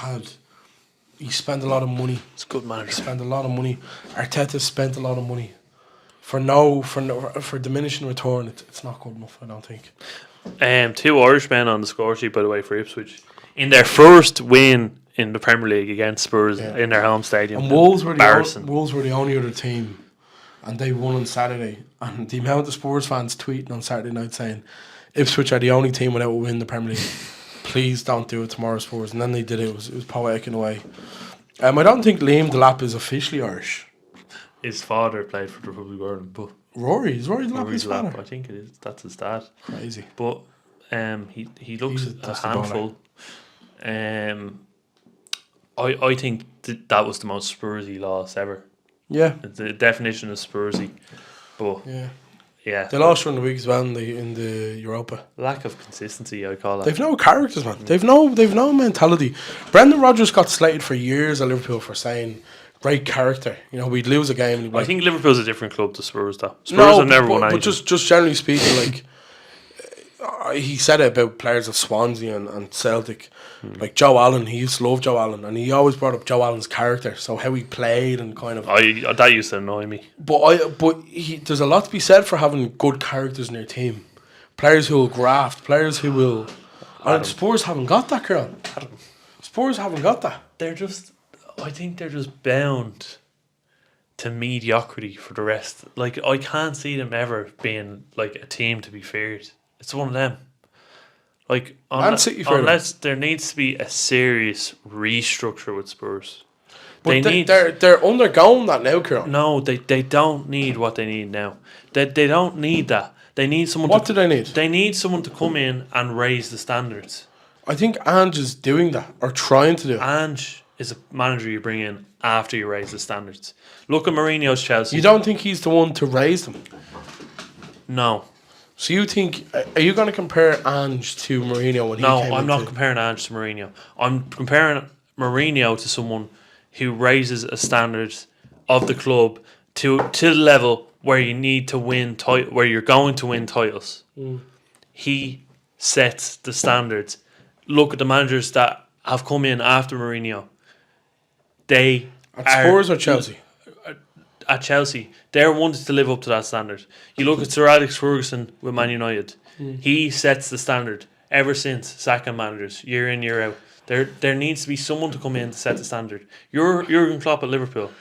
[SPEAKER 1] he spent a lot of money.
[SPEAKER 2] It's a good manager.
[SPEAKER 1] He spent a lot of money. Arteta spent a lot of money for diminishing return. It's not good enough, I don't think.
[SPEAKER 2] 2 Irishmen on the score sheet, by the way, for Ipswich in their first win in the Premier League against Spurs in their home stadium.
[SPEAKER 1] And Wolves were the only other team, and they won on Saturday. And the amount of Spurs fans tweeting on Saturday night saying Ipswich are the only team without a win in the Premier League. Please don't do it tomorrow, Spurs. And then they did it. It was poetic in a way. I don't think Liam Delap is officially Irish.
[SPEAKER 2] His father played for the Republic of Ireland, but
[SPEAKER 1] Rory Delap his father?
[SPEAKER 2] I think it is. That's his dad.
[SPEAKER 1] Crazy.
[SPEAKER 2] But he looks a handful. I think that was the most Spursy loss ever.
[SPEAKER 1] Yeah.
[SPEAKER 2] The definition of Spursy. But yeah.
[SPEAKER 1] They lost during the week as well in the Europa.
[SPEAKER 2] Lack of consistency, I call it.
[SPEAKER 1] They've no characters, man. They've no mentality. Brendan Rodgers got slated for years at Liverpool for saying great character. We'd lose a game.
[SPEAKER 2] I think Liverpool's a different club to Spurs, though. Spurs have never won anything.
[SPEAKER 1] But just generally speaking, like he said it about players of Swansea and Celtic. Like Joe Allen, he used to love Joe Allen, and he always brought up Joe Allen's character, so how he played and kind of.
[SPEAKER 2] That used to annoy me.
[SPEAKER 1] But there's a lot to be said for having good characters in your team, players who will graft, players who will. And Spurs haven't got that, Kieran. Spurs haven't got that.
[SPEAKER 2] I think they're just bound to mediocrity for the rest. Like, I can't see them ever being like a team to be feared. It's one of them. Like, unless there needs to be a serious restructure with Spurs.
[SPEAKER 1] But they're undergoing that now, Kieran.
[SPEAKER 2] No, they don't need what they need now. They don't need that. They need someone.
[SPEAKER 1] What do they need?
[SPEAKER 2] They need someone to come in and raise the standards.
[SPEAKER 1] I think Ange is doing that, or trying to do it.
[SPEAKER 2] Ange is a manager you bring in after you raise the standards. Look at Mourinho's Chelsea.
[SPEAKER 1] You don't think he's the one to raise them?
[SPEAKER 2] No.
[SPEAKER 1] So you think, are you going to compare Ange to Mourinho when he
[SPEAKER 2] No,
[SPEAKER 1] came
[SPEAKER 2] I'm not
[SPEAKER 1] into-
[SPEAKER 2] comparing Ange to Mourinho. I'm comparing Mourinho to someone who raises a standard of the club to the level where you need to win where you're going to win titles. He sets the standards. Look at the managers that have come in after Mourinho. They
[SPEAKER 1] At Spurs or Chelsea?
[SPEAKER 2] At Chelsea, they're wanted to live up to that standard. You look at Sir Alex Ferguson with Man United. He sets the standard ever since sacking managers, year in, year out. There needs to be someone to come in to set the standard. Jurgen Klopp at Liverpool.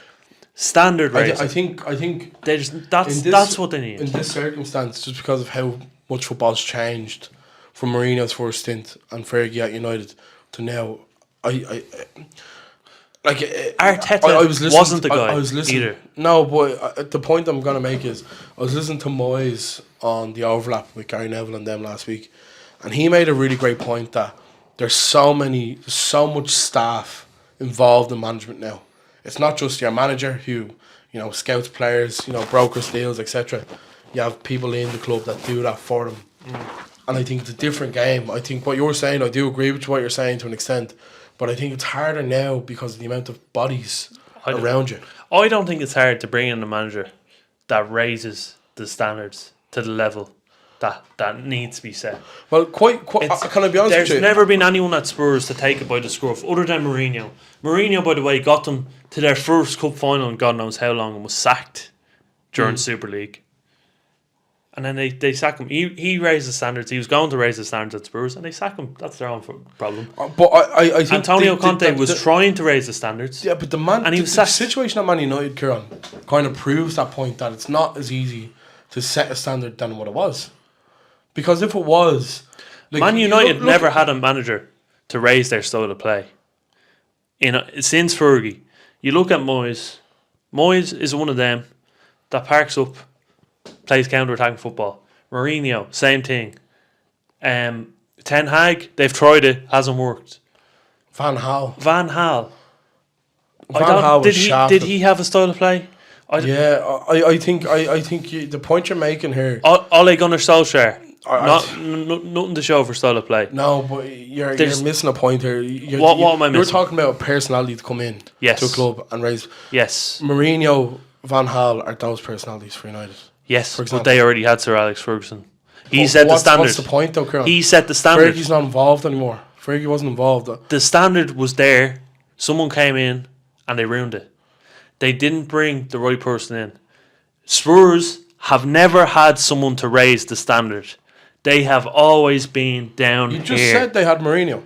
[SPEAKER 2] Standard raising.
[SPEAKER 1] I think
[SPEAKER 2] They just, that's what they need.
[SPEAKER 1] in this circumstance, just because of how much football's changed from Mourinho's first stint and Fergie at United to now.
[SPEAKER 2] Arteta
[SPEAKER 1] I was listening
[SPEAKER 2] wasn't the guy
[SPEAKER 1] I was listening,
[SPEAKER 2] either.
[SPEAKER 1] No, but the point I'm going to make is I was listening to Moyes on the overlap with Gary Neville and them last week, and he made a really great point that there's so much staff involved in management now. It's not just your manager who, scouts players, brokers deals, etc. You have people in the club that do that for them. And I think it's a different game. I think what you're saying, I do agree with what you're saying to an extent, but I think it's harder now because of the amount of bodies around you.
[SPEAKER 2] I don't think it's hard to bring in a manager that raises the standards to the level that needs to be set.
[SPEAKER 1] Well, quite can I be honest with you?
[SPEAKER 2] There's never been anyone at Spurs to take it by the scruff other than Mourinho. Mourinho, by the way, got them to their first cup final in God knows how long and was sacked during Super League. And then they sack him. He raised the standards. He was going to raise the standards at Spurs, and they sack him. That's their own problem.
[SPEAKER 1] But I think
[SPEAKER 2] Antonio Conte was trying to raise the standards.
[SPEAKER 1] Yeah, but
[SPEAKER 2] and he was
[SPEAKER 1] the
[SPEAKER 2] sacked.
[SPEAKER 1] situation at Man United, Kieran, kind of proves that point that it's not as easy to set a standard than what it was. Because if it was,
[SPEAKER 2] Man United never had a manager to raise their style of play. Since Fergie, you look at Moyes. Moyes is one of them that parks up, plays counter-attacking football. Mourinho, same thing. Ten Hag, they've tried it, hasn't worked.
[SPEAKER 1] Van Gaal.
[SPEAKER 2] Van Gaal
[SPEAKER 1] was shafted.
[SPEAKER 2] did he have a style of play?
[SPEAKER 1] I think the point you're making here.
[SPEAKER 2] Ole Gunnar Solskjaer, nothing to show for style of play.
[SPEAKER 1] No, but you're missing a point here.
[SPEAKER 2] What am I missing?
[SPEAKER 1] You're talking about a personality to come in to a club and raise.
[SPEAKER 2] Yes.
[SPEAKER 1] Mourinho, Van Gaal are those personalities for United.
[SPEAKER 2] Yes,
[SPEAKER 1] for
[SPEAKER 2] but they already had Sir Alex Ferguson. He set the standard.
[SPEAKER 1] What's the point though, Kieran?
[SPEAKER 2] He set the standard.
[SPEAKER 1] Fergie's not involved anymore. Fergie wasn't involved.
[SPEAKER 2] The standard was there. Someone came in and they ruined it. They didn't bring the right person in. Spurs have never had someone to raise the standard. They have always been down here.
[SPEAKER 1] You just said they had Mourinho.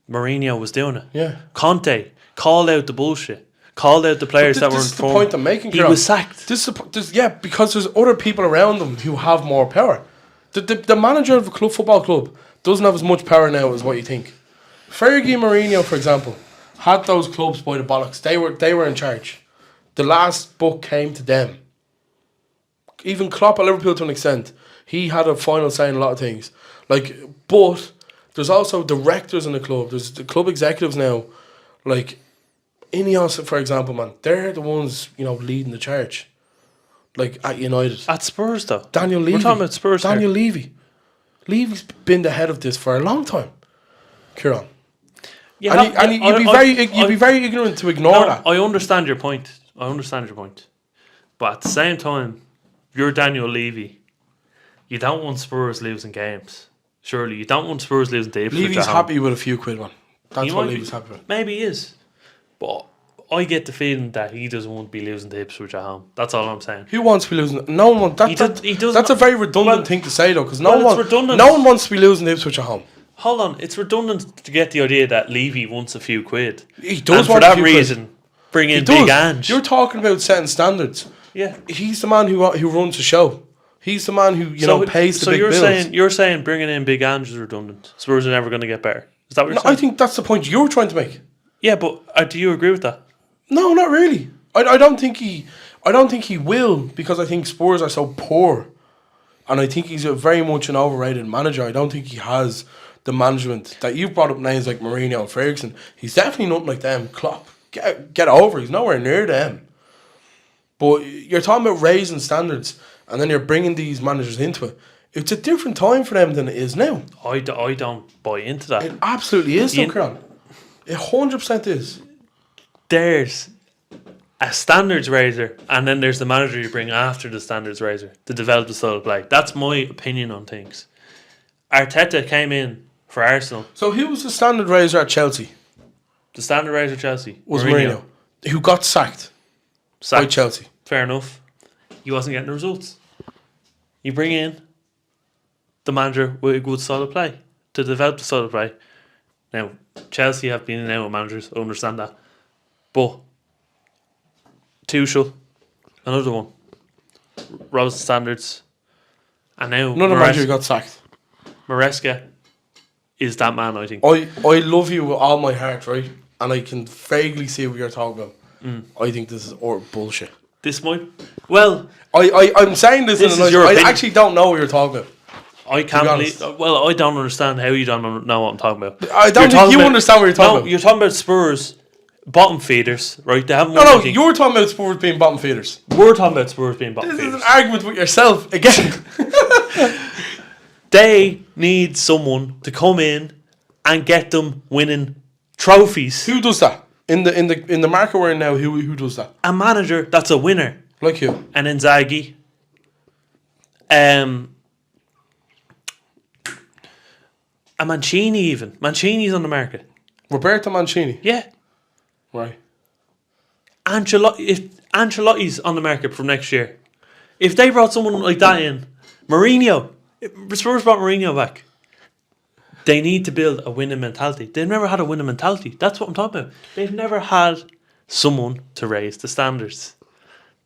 [SPEAKER 2] Mourinho was doing it.
[SPEAKER 1] Yeah.
[SPEAKER 2] Conte called out the bullshit. Called out the players that were
[SPEAKER 1] This is the point I'm making,
[SPEAKER 2] He was sacked.
[SPEAKER 1] Because there's other people around them who have more power. The manager of a football club doesn't have as much power now as what you think. Fergie and Mourinho, for example, had those clubs by the bollocks. They were in charge. The last buck came to them. Even Klopp at Liverpool to an extent, he had a final say in a lot of things. But there's also directors in the club. There's the club executives now, like Ineos, for example, man. They're the ones leading the charge. At United,
[SPEAKER 2] At Spurs, though.
[SPEAKER 1] Daniel Levy.
[SPEAKER 2] We're talking about Spurs.
[SPEAKER 1] Daniel Levy. Levy's been the head of this for a long time. Kieran. You'd be very ignorant to ignore that.
[SPEAKER 2] I understand your point. But at the same time, you're Daniel Levy. You don't want Spurs losing games. Surely, you don't want Spurs losing to Ipswich.
[SPEAKER 1] Levy's happy with a few quid, man. That's what Levy's happy with.
[SPEAKER 2] Maybe he is. But I get the feeling that he doesn't want to be losing to Ipswich at home. That's all I'm saying.
[SPEAKER 1] Who wants to be losing? No one wants. That's a very redundant thing to say, though, because no one wants to be losing to Ipswich at home.
[SPEAKER 2] Hold on, it's redundant to get the idea that Levy wants a few quid.
[SPEAKER 1] He does
[SPEAKER 2] and
[SPEAKER 1] want
[SPEAKER 2] for
[SPEAKER 1] a few
[SPEAKER 2] that reason,
[SPEAKER 1] quid.
[SPEAKER 2] Bring in Big Ange.
[SPEAKER 1] You're talking about setting standards.
[SPEAKER 2] Yeah.
[SPEAKER 1] He's the man who runs the show. He's the man who pays the big bills.
[SPEAKER 2] So you're saying bringing in Big Ange is redundant. Spurs are never going to get better. Is that what you're saying?
[SPEAKER 1] I think that's the point you're trying to make.
[SPEAKER 2] Yeah, but do you agree with that?
[SPEAKER 1] No, not really. I don't think he will, because I think Spurs are so poor And I think he's very much an overrated manager. I don't think he has the management that you've brought up names like Mourinho and Ferguson. He's definitely nothing like them. Klopp, get over. He's nowhere near them. But you're talking about raising standards, and then you're bringing these managers into it. It's a different time for them than it is now.
[SPEAKER 2] I don't buy into that.
[SPEAKER 1] It absolutely is, though, Kieran. It 100% is.
[SPEAKER 2] There's a standards raiser, and then there's the manager you bring after the standards raiser to develop the style of play. That's my opinion on things. Arteta came in for Arsenal.
[SPEAKER 1] So who was the standard raiser at Chelsea?
[SPEAKER 2] The standard raiser at Chelsea
[SPEAKER 1] Was Mourinho, who got sacked by Chelsea.
[SPEAKER 2] Fair enough. He wasn't getting the results. You bring in the manager with a good style of play to develop the style of play. Now, Chelsea have been in and out with managers, I understand that. But Tuchel, another one, rose the standards, and now
[SPEAKER 1] Another manager got sacked.
[SPEAKER 2] Maresca is that man, I think.
[SPEAKER 1] I love you with all my heart, right? And I can vaguely see what you're talking about. I think this is bullshit.
[SPEAKER 2] This might... Well...
[SPEAKER 1] I'm saying this in a nice... I actually don't know what you're talking about.
[SPEAKER 2] I can't believe... Well, I don't understand how you don't know what I'm talking about.
[SPEAKER 1] I don't think you understand what you're talking about.
[SPEAKER 2] No, you're talking about Spurs... Bottom feeders, right? They haven't.
[SPEAKER 1] No, you're talking about Spurs being bottom feeders.
[SPEAKER 2] We're talking about Spurs being bottom feeders.
[SPEAKER 1] This is an argument with yourself again.
[SPEAKER 2] They need someone to come in and get them winning trophies.
[SPEAKER 1] Who does that in the market we're in now? Who does that?
[SPEAKER 2] A manager that's a winner,
[SPEAKER 1] like who?
[SPEAKER 2] An Inzaghi. A Mancini even. Mancini's on the market.
[SPEAKER 1] Roberto Mancini.
[SPEAKER 2] Yeah.
[SPEAKER 1] Right.
[SPEAKER 2] If Ancelotti's on the market from next year, if they brought someone like that in, Mourinho, Spurs brought Mourinho back. They need to build a winning mentality. They've never had a winning mentality. That's what I'm talking about. They've never had someone to raise the standards.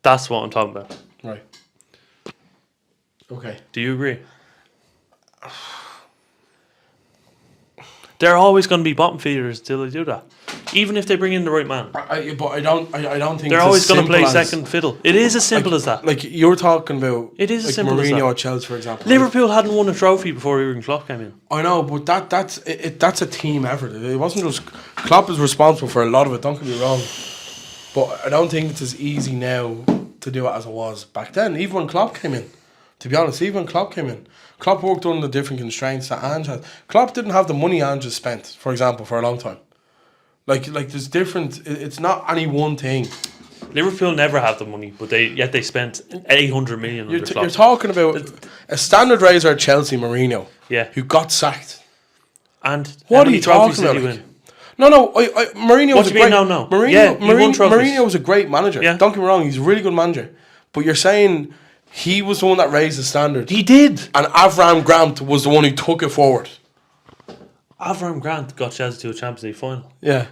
[SPEAKER 2] That's what I'm talking about.
[SPEAKER 1] Right. Okay.
[SPEAKER 2] Do you agree? They're always going to be bottom feeders until they do that. Even if they bring in the right man.
[SPEAKER 1] But I don't think
[SPEAKER 2] they're always going to play second fiddle. It is as simple as that.
[SPEAKER 1] Like you're talking about.
[SPEAKER 2] It is as simple as that.
[SPEAKER 1] Mourinho at Chelsea, for example.
[SPEAKER 2] Liverpool hadn't won a trophy before Jurgen Klopp came in.
[SPEAKER 1] I know, but that's a team effort. It wasn't just Klopp is responsible for a lot of it. Don't get me wrong, but I don't think it's as easy now to do it as it was back then. Even when Klopp came in, to be honest, Klopp worked under different constraints that Ange had. Klopp didn't have the money Ange has spent, for example, for a long time. Like there's different. It's not any one thing.
[SPEAKER 2] Liverpool never had the money, but they spent 800 million.
[SPEAKER 1] You're talking about a standard raiser at Chelsea, Mourinho.
[SPEAKER 2] Yeah,
[SPEAKER 1] who got sacked.
[SPEAKER 2] And
[SPEAKER 1] what are you talking about? Like? No. Mourinho was a great.
[SPEAKER 2] No.
[SPEAKER 1] Mourinho was a great manager.
[SPEAKER 2] Yeah.
[SPEAKER 1] Don't get me wrong, he's a really good manager. But you're saying he was the one that raised the standard.
[SPEAKER 2] He did.
[SPEAKER 1] And Avram Grant was the one who took it forward.
[SPEAKER 2] Avram Grant got Chelsea to a Champions League final.
[SPEAKER 1] Yeah.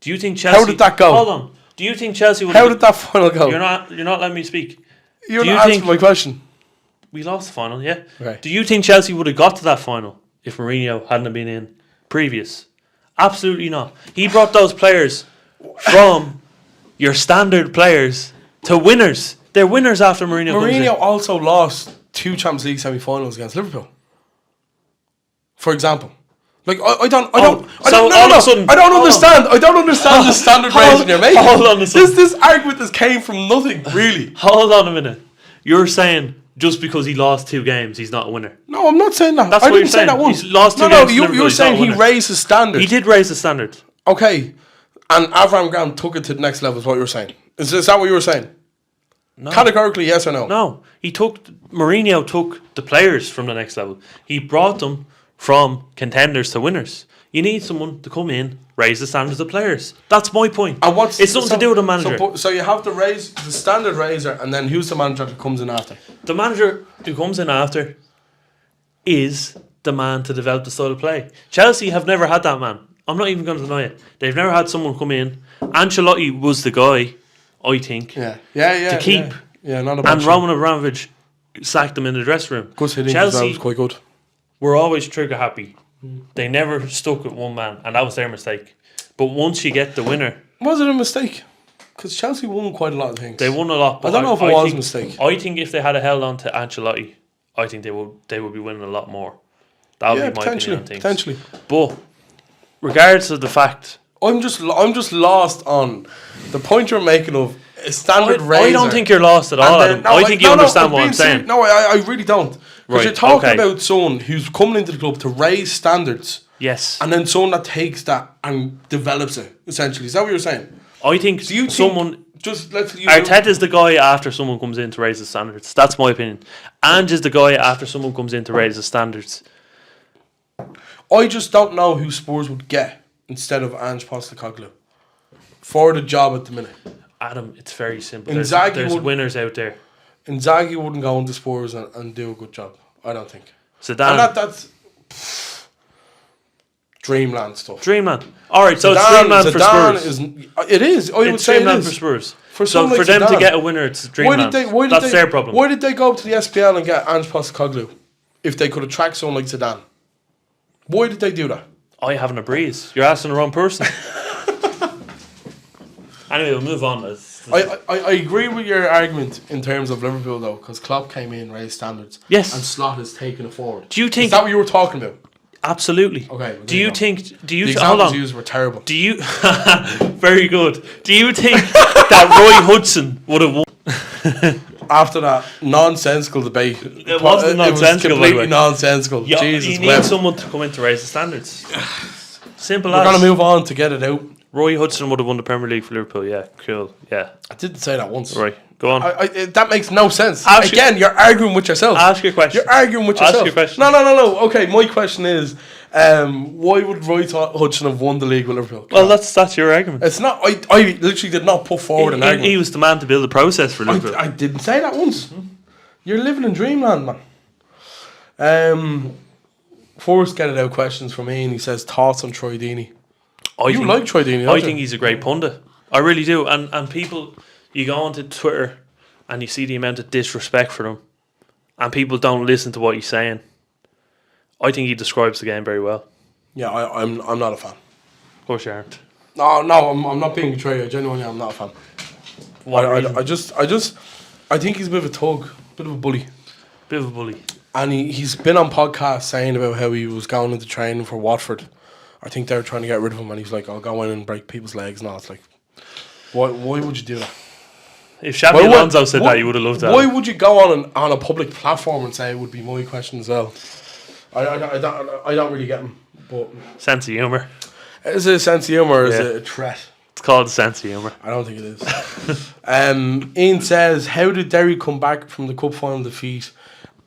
[SPEAKER 2] Do you think Chelsea...
[SPEAKER 1] How did that go?
[SPEAKER 2] Hold on. Do you think Chelsea would...
[SPEAKER 1] How did that final go?
[SPEAKER 2] You're not letting me speak.
[SPEAKER 1] You're not answering my question.
[SPEAKER 2] We lost the final, yeah.
[SPEAKER 1] Okay.
[SPEAKER 2] Do you think Chelsea would have got to that final if Mourinho hadn't been in previous? Absolutely not. He brought those players from your standard players to winners. They're winners after Mourinho comes in.
[SPEAKER 1] Mourinho also lost 2 Champions League semi-finals against Liverpool. For example. Like I don't understand. I don't understand the standard raising you're making.
[SPEAKER 2] Hold on a second.
[SPEAKER 1] This argument just came from nothing, really.
[SPEAKER 2] Hold on a minute. You're saying just because he lost 2 games, he's not a winner.
[SPEAKER 1] No, I'm not saying that.
[SPEAKER 2] That's
[SPEAKER 1] I
[SPEAKER 2] what
[SPEAKER 1] didn't say that once.
[SPEAKER 2] He's lost 2 games.
[SPEAKER 1] You're saying he raised the standard.
[SPEAKER 2] He did raise the standard.
[SPEAKER 1] Okay, and Avram Grant took it to the next level. Is what you're saying? Is that what you were saying?
[SPEAKER 2] No.
[SPEAKER 1] Categorically, yes or no?
[SPEAKER 2] No. Mourinho took the players from the next level. He brought them from contenders to winners. You need someone to come in, raise the standards of players. That's my point.
[SPEAKER 1] And
[SPEAKER 2] it's nothing to do with the manager.
[SPEAKER 1] So you have to raise the standard raiser, and then who's the manager that comes in after?
[SPEAKER 2] The manager who comes in after is the man to develop the style of play. Chelsea have never had that man. I'm not even going to deny it. They've never had someone come in. Ancelotti was the guy, I think, to keep.
[SPEAKER 1] Yeah, not a bad
[SPEAKER 2] and
[SPEAKER 1] shot.
[SPEAKER 2] Roman Abramovich sacked them in the dressing room.
[SPEAKER 1] Chelsea was quite good.
[SPEAKER 2] Were always trigger happy. They never stuck with one man, and that was their mistake. But once you get the winner...
[SPEAKER 1] Was it a mistake? Because Chelsea won quite a lot of things.
[SPEAKER 2] They won a lot.
[SPEAKER 1] I don't know if it was a mistake.
[SPEAKER 2] I think if they had held on to Ancelotti, I think they would be winning a lot more. That would be my opinion on things.
[SPEAKER 1] Potentially.
[SPEAKER 2] But regardless of the fact,
[SPEAKER 1] I'm just lost on the point you're making of a standard razor.
[SPEAKER 2] I don't think you're lost at all, Adam. I think you understand what I'm saying.
[SPEAKER 1] No, I really don't. Because
[SPEAKER 2] Right,
[SPEAKER 1] you're talking
[SPEAKER 2] okay.
[SPEAKER 1] about someone who's coming into the club to raise standards.
[SPEAKER 2] Yes.
[SPEAKER 1] And then someone that takes that and develops it, essentially. Is that what you're saying?
[SPEAKER 2] I think
[SPEAKER 1] Do you
[SPEAKER 2] someone...
[SPEAKER 1] think, just let's use
[SPEAKER 2] Arteta's the guy after someone comes in to raise the standards. That's my opinion. Ange is the guy after someone comes in to raise the standards.
[SPEAKER 1] I just don't know who Spurs would get instead of Ange Postecoglou for the job at the minute.
[SPEAKER 2] Adam, it's very simple.
[SPEAKER 1] Inzaghi
[SPEAKER 2] There's
[SPEAKER 1] would-
[SPEAKER 2] winners out there.
[SPEAKER 1] Inzaghi wouldn't go into Spurs and do a good job. I don't think.
[SPEAKER 2] Zidane.
[SPEAKER 1] And that's dreamland stuff.
[SPEAKER 2] Dreamland. All right, so it's dreamland for Spurs.
[SPEAKER 1] It is. I would
[SPEAKER 2] It's
[SPEAKER 1] say it
[SPEAKER 2] dreamland
[SPEAKER 1] is.
[SPEAKER 2] for Spurs.
[SPEAKER 1] For
[SPEAKER 2] So
[SPEAKER 1] someone
[SPEAKER 2] for
[SPEAKER 1] like
[SPEAKER 2] them to
[SPEAKER 1] Zidane,
[SPEAKER 2] get a winner, it's dreamland. That's their problem.
[SPEAKER 1] Why did they go up to the SPL and get Ange Postecoglou if they could attract someone like Zidane? Why did they do that?
[SPEAKER 2] I haven't a breeze. You're asking the wrong person. Anyway, we'll move on.
[SPEAKER 1] I agree with your argument in terms of Liverpool though, because Klopp came in, raised standards,
[SPEAKER 2] Yes.
[SPEAKER 1] and Slot has taken it forward.
[SPEAKER 2] Do you think...
[SPEAKER 1] Is that what you were talking about?
[SPEAKER 2] Absolutely.
[SPEAKER 1] Okay. Well,
[SPEAKER 2] Do
[SPEAKER 1] there
[SPEAKER 2] you
[SPEAKER 1] go.
[SPEAKER 2] think... Do you
[SPEAKER 1] The
[SPEAKER 2] hold
[SPEAKER 1] examples
[SPEAKER 2] on.
[SPEAKER 1] used were terrible.
[SPEAKER 2] Do you... Very good. Do you think that Roy Hudson would have won?
[SPEAKER 1] After that nonsensical debate,
[SPEAKER 2] It wasn't nonsensical,
[SPEAKER 1] It was
[SPEAKER 2] by the
[SPEAKER 1] completely
[SPEAKER 2] way.
[SPEAKER 1] nonsensical.
[SPEAKER 2] Yeah,
[SPEAKER 1] Jesus,
[SPEAKER 2] you need
[SPEAKER 1] Webb.
[SPEAKER 2] someone to come in to raise the standards. Simple
[SPEAKER 1] We're
[SPEAKER 2] as.
[SPEAKER 1] gonna move on to get it out.
[SPEAKER 2] Roy Hudson would have won the Premier League for Liverpool. Yeah, cool. Yeah.
[SPEAKER 1] I didn't say that once.
[SPEAKER 2] Right. Go on.
[SPEAKER 1] That makes no sense.
[SPEAKER 2] Ask
[SPEAKER 1] Again, you're arguing with yourself.
[SPEAKER 2] Ask your question.
[SPEAKER 1] You're arguing with
[SPEAKER 2] Ask
[SPEAKER 1] yourself.
[SPEAKER 2] your question.
[SPEAKER 1] No. Okay, my question is, why would Roy Hudson have won the league with Liverpool?
[SPEAKER 2] Well, that's your argument.
[SPEAKER 1] It's not. I literally did not put forward an argument.
[SPEAKER 2] He was the man to build the process for Liverpool.
[SPEAKER 1] I didn't say that once. You're living in dreamland, man. First, get it out questions from Ian. He says thoughts on Troy Deeney. You like Troy Deeney, don't
[SPEAKER 2] I
[SPEAKER 1] you?
[SPEAKER 2] think he's a great pundit. I really do. And people, you go onto Twitter and you see the amount of disrespect for him, and people don't listen to what he's saying. I think he describes the game very well.
[SPEAKER 1] Yeah, I'm not a fan.
[SPEAKER 2] Of course you aren't.
[SPEAKER 1] No, I'm not being betrayed. Genuinely, I'm not a fan. I think he's a bit of a thug, bit of a bully.
[SPEAKER 2] Bit of a bully.
[SPEAKER 1] And he's been on podcasts saying about how he was going into training for Watford. I think they were trying to get rid of him, and he's like, I'll go in and break people's legs. And all. It's like, why would you do that?
[SPEAKER 2] If Xabi Alonso said that, you would have loved that.
[SPEAKER 1] Why would you go on a public platform and say it would be my question as well? I don't really get him. But
[SPEAKER 2] Sense of humour.
[SPEAKER 1] is it a sense of humour or is
[SPEAKER 2] Yeah.
[SPEAKER 1] it a threat?
[SPEAKER 2] It's called a sense of humour.
[SPEAKER 1] I don't think it is. Ian says, how did Derry come back from the cup final defeat?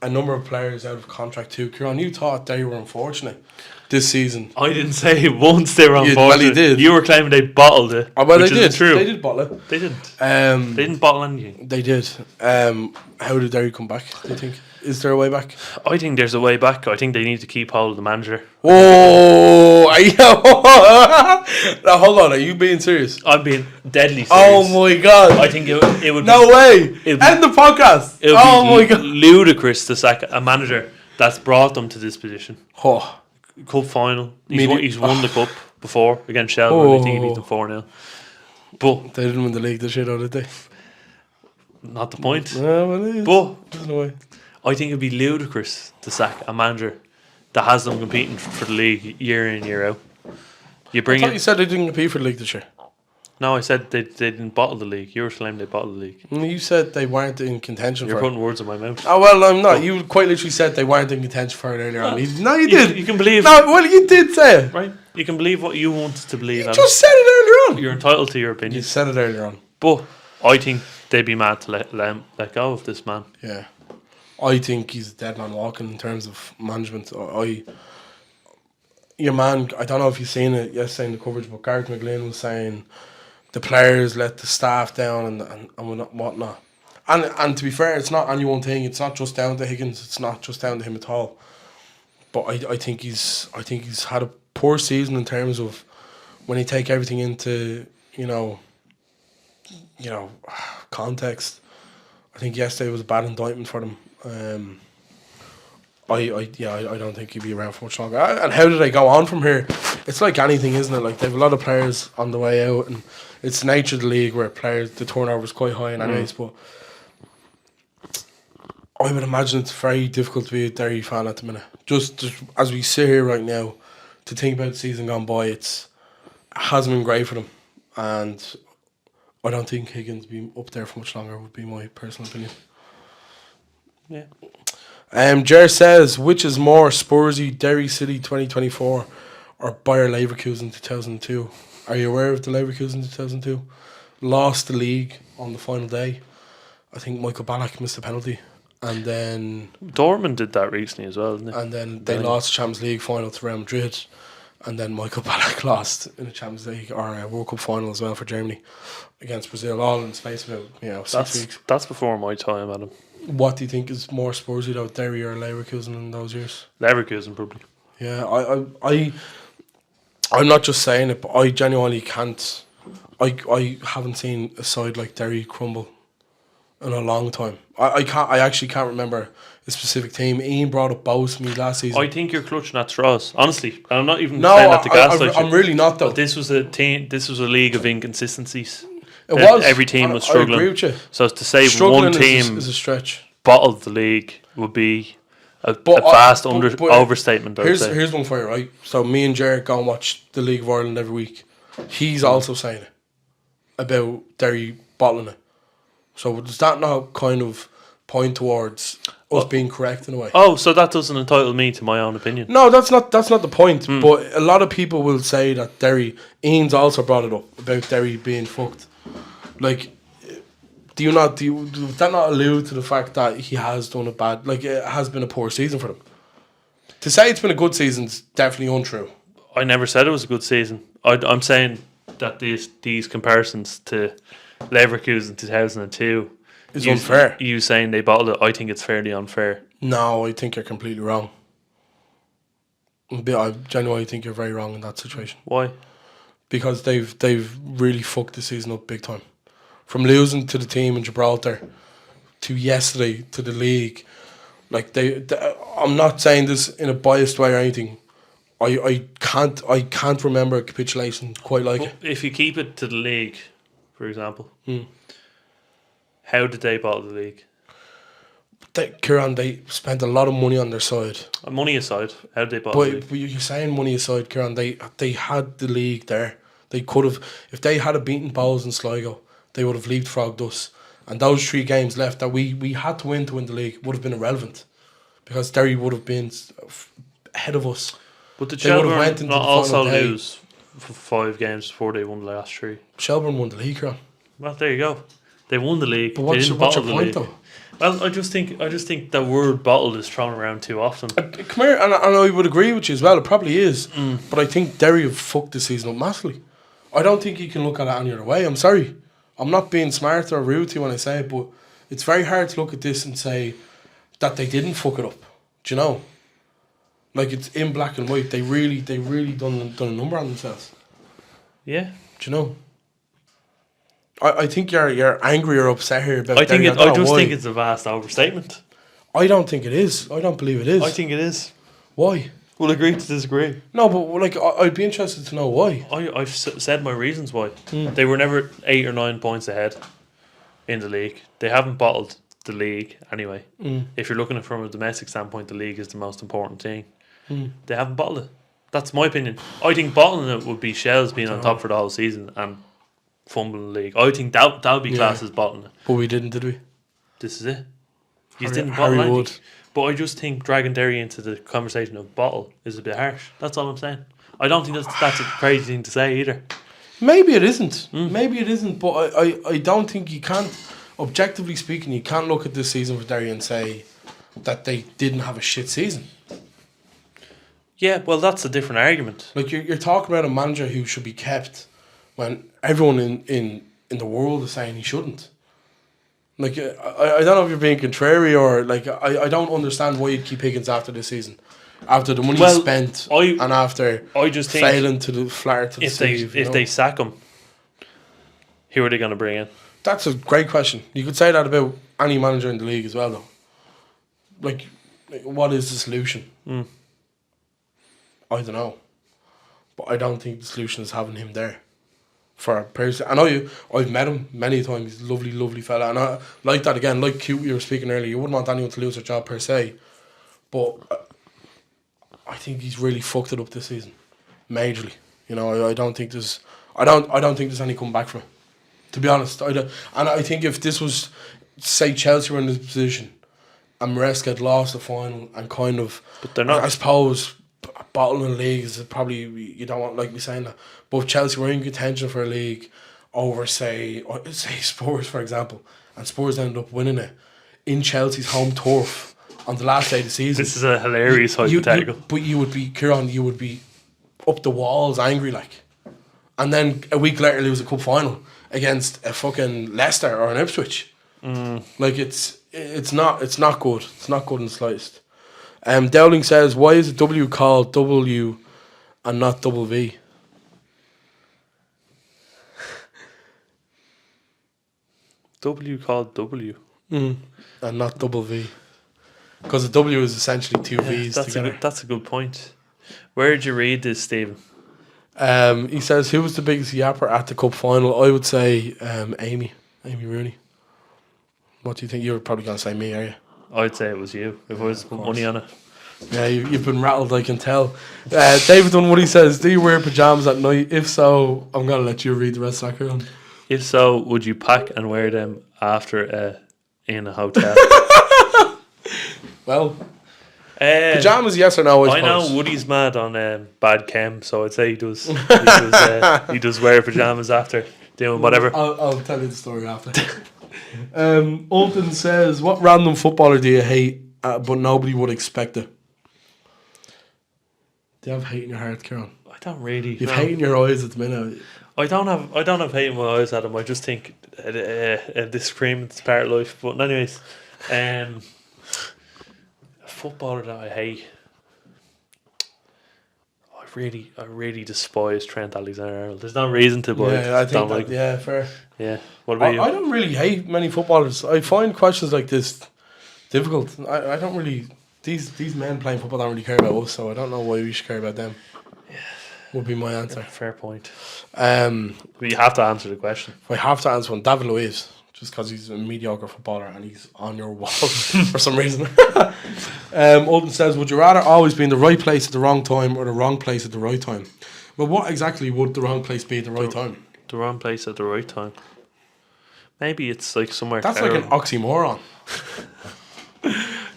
[SPEAKER 1] A number of players out of contract too. Kieran, you thought Derry were unfortunate this season.
[SPEAKER 2] I didn't say once they were unfortunate.
[SPEAKER 1] Well, you did.
[SPEAKER 2] You were claiming they bottled it.
[SPEAKER 1] Oh, well,
[SPEAKER 2] which
[SPEAKER 1] they did.
[SPEAKER 2] isn't true.
[SPEAKER 1] They did bottle it.
[SPEAKER 2] They didn't.
[SPEAKER 1] They
[SPEAKER 2] They didn't bottle anything.
[SPEAKER 1] They did. How did Derry come back, do you think? Is there a way back?
[SPEAKER 2] I think there's a way back. I think they need to keep hold of the manager.
[SPEAKER 1] Whoa! Now, hold on. Are you being serious?
[SPEAKER 2] I'm being deadly serious.
[SPEAKER 1] Oh, my God.
[SPEAKER 2] I think it would
[SPEAKER 1] No
[SPEAKER 2] be,
[SPEAKER 1] way.
[SPEAKER 2] it'd be-
[SPEAKER 1] End the podcast.
[SPEAKER 2] it would
[SPEAKER 1] Oh,
[SPEAKER 2] be
[SPEAKER 1] my God.
[SPEAKER 2] ludicrous to sack a manager that's brought them to this position.
[SPEAKER 1] Oh.
[SPEAKER 2] Cup final.
[SPEAKER 1] Medi-
[SPEAKER 2] He's won the cup before against Shels. I think he beat them 4-0. But
[SPEAKER 1] They didn't win the league this year, though, did they?
[SPEAKER 2] not the point.
[SPEAKER 1] No, well, it is.
[SPEAKER 2] But
[SPEAKER 1] There's no way.
[SPEAKER 2] I think it'd be ludicrous to sack a manager that has them competing for the league year in, year out. You
[SPEAKER 1] I
[SPEAKER 2] bring
[SPEAKER 1] thought you
[SPEAKER 2] it.
[SPEAKER 1] said they didn't compete for the league this year.
[SPEAKER 2] No, I said they didn't bottle the league. You were claiming they bottled the league.
[SPEAKER 1] You said they weren't in contention
[SPEAKER 2] You're
[SPEAKER 1] for it.
[SPEAKER 2] putting words in my mouth.
[SPEAKER 1] Oh, well, I'm not. You quite literally said they weren't in contention for it earlier on. No, you did.
[SPEAKER 2] You can believe.
[SPEAKER 1] No, well, you did say it.
[SPEAKER 2] Right? You can believe what you want to believe.
[SPEAKER 1] You
[SPEAKER 2] Adam.
[SPEAKER 1] just said it earlier on.
[SPEAKER 2] You're entitled to your
[SPEAKER 1] You
[SPEAKER 2] opinion.
[SPEAKER 1] said it earlier on.
[SPEAKER 2] But I think they'd be mad to let go of this man.
[SPEAKER 1] Yeah. I think he's a dead man walking in terms of management. Your man, I don't know if you've seen it yesterday in the coverage, but Gareth McGlynn was saying the players let the staff down and whatnot. And to be fair, it's not any one thing. It's not just down to Higgins. It's not just down to him at all. But I think he's had a poor season in terms of when you take everything into context. I think yesterday was a bad indictment for them. I don't think he'll be around for much longer. And how do they go on from here? It's like anything, isn't it? Like they have a lot of players on the way out, and it's the nature of the league where the turnover is quite high. And anyways, but I would imagine it's very difficult to be a Derry fan at the minute. Just as we sit here right now, to think about the season gone by, it hasn't been great for them. And I don't think Higgins being up there for much longer would be my personal opinion.
[SPEAKER 2] Yeah.
[SPEAKER 1] Jer says, which is more Spursy, Derry City 2024 or Bayer Leverkusen 2002? Are you aware of the Leverkusen 2002? Lost the league on the final day. I think Michael Ballack missed a penalty. And then
[SPEAKER 2] Dortmund did that recently as well, didn't they?
[SPEAKER 1] And then they lost the Champions League final to Real Madrid. And then Michael Ballack lost in the Champions League or a World Cup final as well for Germany against Brazil, all in the space of about 6 weeks.
[SPEAKER 2] That's before my time, Adam.
[SPEAKER 1] What do you think is more Spursy though, Derry or Leverkusen in those years?
[SPEAKER 2] Leverkusen, probably.
[SPEAKER 1] Yeah, I'm not just saying it, but I genuinely can't. I haven't seen a side like Derry crumble in a long time. I actually can't remember a specific team. Ian brought up both to me last season.
[SPEAKER 2] I think you're clutching at straws, honestly. I'm not even saying that to gaslight you.
[SPEAKER 1] I'm really not though.
[SPEAKER 2] But this was a team. This was a league of inconsistencies.
[SPEAKER 1] It was.
[SPEAKER 2] Every team was struggling.
[SPEAKER 1] I agree with you.
[SPEAKER 2] So to say
[SPEAKER 1] Struggling
[SPEAKER 2] one team
[SPEAKER 1] is a stretch.
[SPEAKER 2] Bottled the league would be a vast overstatement.
[SPEAKER 1] Here's one for you, right? So me and Jared go and watch the League of Ireland every week. He's also saying it about Derry bottling it. So does that not kind of point towards us being correct in a way?
[SPEAKER 2] Oh, so that doesn't entitle me to my own opinion.
[SPEAKER 1] No, that's not the point. But a lot of people will say that Derry. Ian's also brought it up about Derry being fucked. Like, does that not allude to the fact that he has done a bad? Like, it has been a poor season for them. To say it's been a good season is definitely untrue.
[SPEAKER 2] I never said it was a good season. I'm saying that these comparisons to Leverkusen 2002
[SPEAKER 1] is unfair.
[SPEAKER 2] You saying they bottled it, I think it's fairly unfair.
[SPEAKER 1] No, I think you're completely wrong. I genuinely think you're very wrong in that situation.
[SPEAKER 2] Why? Because
[SPEAKER 1] they've really fucked the season up big time. From losing to the team in Gibraltar to yesterday to the league. Like I'm not saying this in a biased way or anything. I can't remember a capitulation quite like it.
[SPEAKER 2] If you keep it to the league, for example, how did they bottle the league?
[SPEAKER 1] Kieran, they spent a lot of money on their side.
[SPEAKER 2] Money aside, how did they bottle the league?
[SPEAKER 1] But you're saying money aside, Kieran, they had the league there. They could have, if they had beaten Bowles and Sligo, they would have leapfrogged us. And those 3 games left that we had to win the league would have been irrelevant. Because Derry would have been ahead of us.
[SPEAKER 2] But did Shelburne not also lose for 5 games before they won the last 3?
[SPEAKER 1] Shelburne won the league, Kieran.
[SPEAKER 2] Well, there you go. They won the league.
[SPEAKER 1] But what's your point, though?
[SPEAKER 2] Well, I just think the word bottled is thrown around too often.
[SPEAKER 1] Come here, and I would agree with you as well. It probably is. But I think Derry have fucked the season up massively. I don't think you can look at it any other way. I'm sorry. I'm not being smart or rude to you when I say it, but it's very hard to look at this and say that they didn't fuck it up. Do you know? Like, it's in black and white. They really done a number on themselves.
[SPEAKER 2] Yeah.
[SPEAKER 1] Do you know? I think you're angry or upset here about Derry.
[SPEAKER 2] I just think it's a vast overstatement.
[SPEAKER 1] I don't think it is. I don't believe it is.
[SPEAKER 2] I think it is.
[SPEAKER 1] Why?
[SPEAKER 2] We'll agree to disagree.
[SPEAKER 1] No, but like I'd be interested to know why.
[SPEAKER 2] I've said my reasons why. They were never 8 or 9 points ahead in the league. They haven't bottled the league anyway. If you're looking at it from a domestic standpoint, the league is the most important thing. They haven't bottled it. That's my opinion. I think bottling it would be Shels being on top for the whole season and fumbling the league. I think that would be classed as bottling it.
[SPEAKER 1] But we didn't, did we?
[SPEAKER 2] This is it. You didn't bottle anything. But I just think dragging Derry into the conversation of bottle is a bit harsh. That's all I'm saying. I don't think that's a crazy thing to say either.
[SPEAKER 1] Maybe it isn't. Maybe it isn't. But I don't think you can't, objectively speaking, you can't look at this season for Derry and say that they didn't have a shit season.
[SPEAKER 2] Yeah, well, that's a different argument.
[SPEAKER 1] Like, you're talking about a manager who should be kept when everyone in the world is saying he shouldn't. Like, I don't know if you're being contrary or, like, I don't understand why you'd keep Higgins after this season. After the money spent and after
[SPEAKER 2] I just think
[SPEAKER 1] failing to the flatter to the sleeve.
[SPEAKER 2] If they sack him, who are they going to bring in?
[SPEAKER 1] That's a great question. You could say that about any manager in the league as well, though. Like what is the solution? I don't know. But I don't think the solution is having him there for a person. I know I've met him many times. He's a lovely, lovely fella. And I like that again, like Coote, you were speaking earlier. You wouldn't want anyone to lose their job per se. But I think he's really fucked it up this season. Majorly. You know, I don't think there's any come back from it. To be honest. And I think if this was, say Chelsea were in this position and Maresca had lost the final and kind of,
[SPEAKER 2] but they're not.
[SPEAKER 1] I suppose bottling leagues is probably, you don't want like me saying that, but if Chelsea were in contention for a league over say Spurs for example, and Spurs ended up winning it in Chelsea's home turf on the last day of the season,
[SPEAKER 2] This is a hilarious hypothetical.
[SPEAKER 1] but you would be, Kieran, you would be up the walls angry like, and then a week later lose a cup final against a fucking Leicester or an Ipswich. Like it's not good. It's not good in the slightest. Dowling says, why is a W called W and not double V?
[SPEAKER 2] W called W.
[SPEAKER 1] And not double V. Because a W is essentially two V's together.
[SPEAKER 2] That's a good point. Where did you read this, Stephen?
[SPEAKER 1] He says, who was the biggest yapper at the cup final? I would say Amy Rooney. What do you think? You're probably going to say me, are you?
[SPEAKER 2] I'd say it was you. If I was to put money on it.
[SPEAKER 1] Yeah, you've been rattled, I can tell. David Dunwoody says, do you wear pyjamas at night? If so, I'm going to let you read the rest of that, Kieran.
[SPEAKER 2] If so, would you pack and wear them after in a hotel?
[SPEAKER 1] Well, pyjamas, yes or no?
[SPEAKER 2] I know Woody's mad on bad chem, so I'd say he does. He does wear pajamas after doing whatever.
[SPEAKER 1] I'll tell you the story after. Alton says, what random footballer do you hate, but nobody would expect it? Do you have hate in your heart, Kieran?
[SPEAKER 2] I don't really.
[SPEAKER 1] You've hate in your eyes at the minute.
[SPEAKER 2] I don't have hate in my eyes at him. I just think disagreement's part of life. But anyways, a footballer that I hate. I really despise Trent Alexander-Arnold. There's no reason to, but
[SPEAKER 1] yeah, I think
[SPEAKER 2] don't like.
[SPEAKER 1] Yeah, fair.
[SPEAKER 2] Yeah. What about you?
[SPEAKER 1] I don't really hate many footballers. I find questions like this difficult. I don't really. These men playing football don't really care about us, so I don't know why we should care about them. Yeah, would be my answer.
[SPEAKER 2] Yeah, fair point.
[SPEAKER 1] But
[SPEAKER 2] you have to answer the question.
[SPEAKER 1] If I have to answer one, David Luiz, just because he's a mediocre footballer and he's on your wall for some reason. Alton says, would you rather always be in the right place at the wrong time or the wrong place at the right time? Well, what exactly would the wrong place be at the right time?
[SPEAKER 2] The wrong place at the right time. Maybe it's like somewhere.
[SPEAKER 1] That's
[SPEAKER 2] terrible.
[SPEAKER 1] like an oxymoron.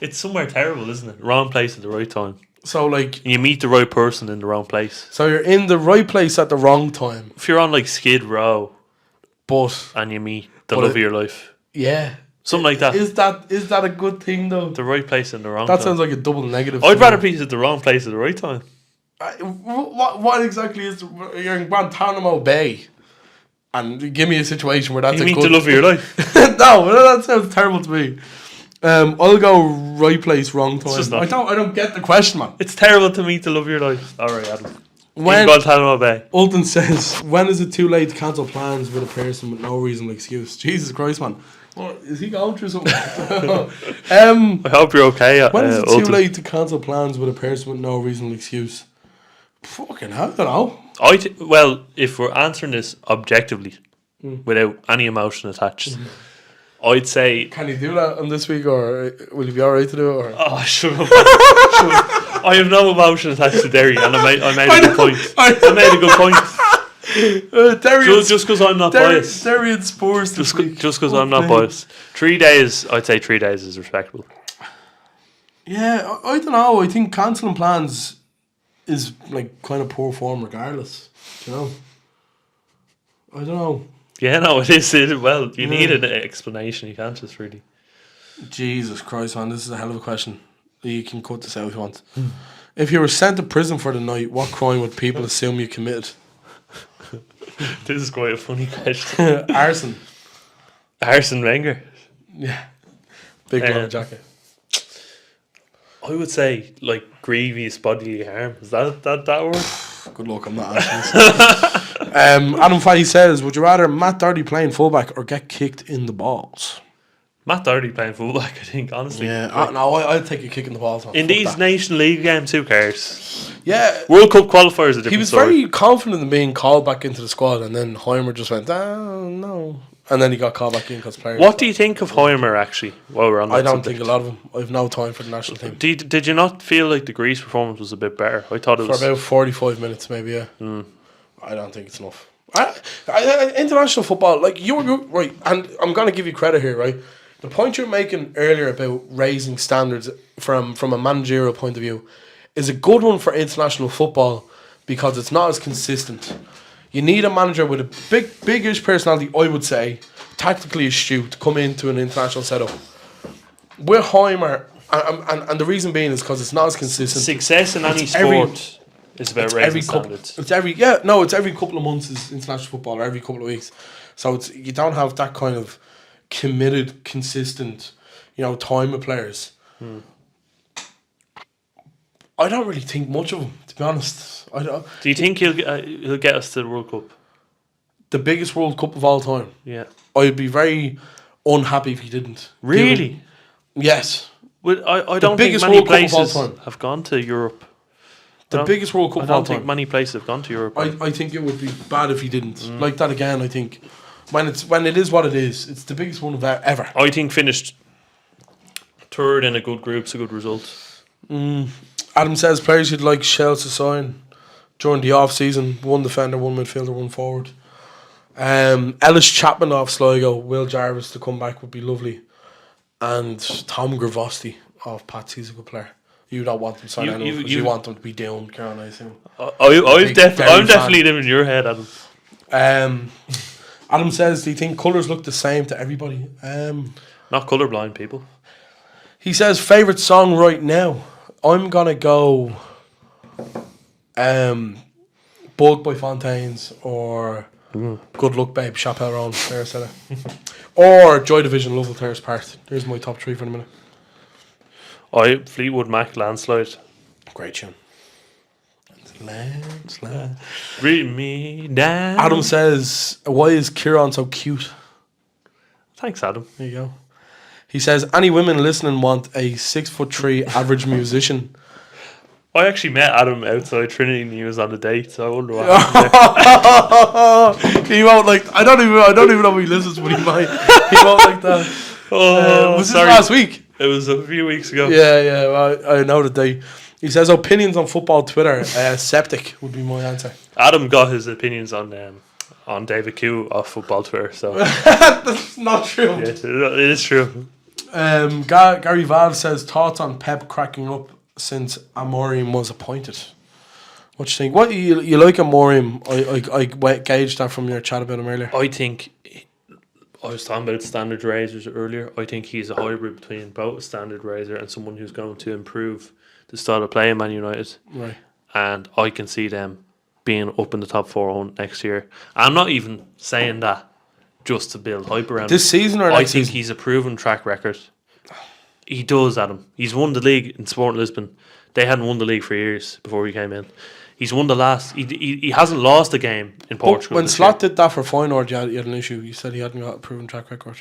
[SPEAKER 2] It's somewhere terrible, isn't it? Wrong place at the right time.
[SPEAKER 1] So like
[SPEAKER 2] you meet the right person in the wrong place.
[SPEAKER 1] So you're in the right place at the wrong time.
[SPEAKER 2] If you're on like Skid Row,
[SPEAKER 1] but
[SPEAKER 2] and you meet the love of your life,
[SPEAKER 1] yeah,
[SPEAKER 2] something like that.
[SPEAKER 1] Is that a good thing though?
[SPEAKER 2] The right place in the wrong.
[SPEAKER 1] That
[SPEAKER 2] time.
[SPEAKER 1] sounds like a double negative.
[SPEAKER 2] I'd rather be at the wrong place at the right time.
[SPEAKER 1] What exactly is you're in Guantanamo Bay? And give me a situation where that's
[SPEAKER 2] you meet the love of your life.
[SPEAKER 1] No, that sounds terrible to me. I'll go right place, wrong time. I don't get the question, man.
[SPEAKER 2] It's terrible to meet the love of your life. All right, Adam.
[SPEAKER 1] When
[SPEAKER 2] Guantanamo Bay.
[SPEAKER 1] Alton says, when is it too late to cancel plans with a person with no reasonable excuse? Jesus Christ, man. What, is he going through something?
[SPEAKER 2] I hope you're okay.
[SPEAKER 1] When is it too late to cancel plans with a person with no reasonable excuse? Fucking hell, I don't know.
[SPEAKER 2] Well, if we're answering this objectively, without any emotion attached, I'd say...
[SPEAKER 1] Can you do that on this week, or will you be alright to do it? Or?
[SPEAKER 2] Oh, shut up. I have no emotion attached to Derry, and I made a good point. I made a good point. Just because I'm not biased.
[SPEAKER 1] Derry and Spurs.
[SPEAKER 2] Just because I'm not biased. 3 days, I'd say 3 days is respectable.
[SPEAKER 1] Yeah, I don't know. I think cancelling plans is like kind of poor form regardless. You know? I don't know.
[SPEAKER 2] Yeah, no, it is. Well, you need an explanation. You can't just really...
[SPEAKER 1] Jesus Christ, man. This is a hell of a question. You can cut this out if you want. If you were sent to prison for the night, what crime would people assume you committed?
[SPEAKER 2] This is quite a funny question.
[SPEAKER 1] Arson.
[SPEAKER 2] Arsene Wenger.
[SPEAKER 1] Yeah. Big long jacket.
[SPEAKER 2] I would say, like, grievous bodily harm. Is that word?
[SPEAKER 1] Good luck, I'm not answering this. Adam Fai says, would you rather Matt Doherty playing fullback or get kicked in the balls?
[SPEAKER 2] Matt Doherty playing fullback, I think, honestly.
[SPEAKER 1] Yeah,
[SPEAKER 2] Like,
[SPEAKER 1] I'd take a kick in the balls.
[SPEAKER 2] in these Nation League games, who cares?
[SPEAKER 1] Yeah.
[SPEAKER 2] World Cup qualifiers a different
[SPEAKER 1] He was
[SPEAKER 2] story.
[SPEAKER 1] very confident in being called back into the squad, and then Heimer just went, oh, no. And then he got called back in because players.
[SPEAKER 2] What do you think of Heimer, actually, while we're on that
[SPEAKER 1] I don't
[SPEAKER 2] subject?
[SPEAKER 1] think a lot of them. I have no time for the national team.
[SPEAKER 2] Did you not feel like the Greece performance was a bit better? I thought it
[SPEAKER 1] For
[SPEAKER 2] was.
[SPEAKER 1] about 45 minutes, maybe, yeah. I don't think it's enough. International football, like, you're right, and I'm going to give you credit here, right? The point you're making earlier about raising standards from a managerial point of view is a good one for international football because it's not as consistent. You need a manager with a big-ish personality, I would say, tactically astute, to come into an international setup. With Heimer, and the reason being is because it's not as consistent.
[SPEAKER 2] Success in any sport is about raising standards.
[SPEAKER 1] It's every couple of months is international football, or every couple of weeks. So you don't have that kind of committed, consistent, time with players. I don't really think much of him, to be honest. I don't.
[SPEAKER 2] Do you think he'll get us to the World Cup?
[SPEAKER 1] The biggest World Cup of all time.
[SPEAKER 2] Yeah.
[SPEAKER 1] I'd be very unhappy if he didn't.
[SPEAKER 2] Really?
[SPEAKER 1] Yes.
[SPEAKER 2] Well, I don't think
[SPEAKER 1] biggest
[SPEAKER 2] many
[SPEAKER 1] World Cup of all
[SPEAKER 2] places
[SPEAKER 1] time.
[SPEAKER 2] have gone to Europe.
[SPEAKER 1] The biggest World Cup
[SPEAKER 2] I
[SPEAKER 1] of all
[SPEAKER 2] don't think
[SPEAKER 1] time.
[SPEAKER 2] many places have gone to Europe.
[SPEAKER 1] I think it would be bad if he didn't. Like that again, I think when it is what it is, it's the biggest one of that ever.
[SPEAKER 2] I think finished third in a good group's a good result.
[SPEAKER 1] Adam says players you'd like Shels to sign during the off season: one defender, one midfielder, one forward. Ellis Chapman off Sligo, Will Jarvis to come back would be lovely, and Tom Gravosti off Pats. He's a good player. You don't want them signed anyone because you want them to be down, Karen, I assume.
[SPEAKER 2] I'm definitely in your head, Adam.
[SPEAKER 1] Adam says, do you think colours look the same to everybody?
[SPEAKER 2] Not colourblind people.
[SPEAKER 1] He says, favourite song right now? I'm going to go Bug by Fontaines or Good Luck Babe, Chappelle Claire said it. Or Joy Division, Lovell Terrace Part. There's my top three for the minute.
[SPEAKER 2] Fleetwood Mac, Landslide.
[SPEAKER 1] Great tune. Landslide.
[SPEAKER 2] Bring me down.
[SPEAKER 1] Adam says, why is Kieran so cute?
[SPEAKER 2] Thanks, Adam.
[SPEAKER 1] There you go. He says, any women listening want a 6'3" average musician.
[SPEAKER 2] I actually met Adam outside Trinity and he was on a date, so I wonder what happened there.
[SPEAKER 1] He won't like. I don't even know if he listens, but he might. He won't like that. Was this last week?
[SPEAKER 2] It was a few weeks ago.
[SPEAKER 1] Yeah. Well, I know the day. He says opinions on football Twitter. Septic would be my answer.
[SPEAKER 2] Adam got his opinions on David Q off football Twitter, so
[SPEAKER 1] that's not true.
[SPEAKER 2] Yeah, it is true.
[SPEAKER 1] Gary Valve says thoughts on Pep cracking up since Amorim was appointed. What do you think? What you like Amorim? I gauged that from your chat about him earlier.
[SPEAKER 2] I think I was talking about standard raisers earlier. I think he's a hybrid between both a standard raiser and someone who's going to improve the style of play in Man United.
[SPEAKER 1] Right.
[SPEAKER 2] And I can see them being up in the top 4 next year. I'm not even saying that just to build hype around
[SPEAKER 1] this season or next season.
[SPEAKER 2] I think he's a proven track record. He does, Adam. He's won the league in Sporting Lisbon. They hadn't won the league for years before he came in. He's won the last. He hasn't lost a game in Portugal.
[SPEAKER 1] When Slot did that for Feyenoord, you had an issue. You said he hadn't got a proven track record.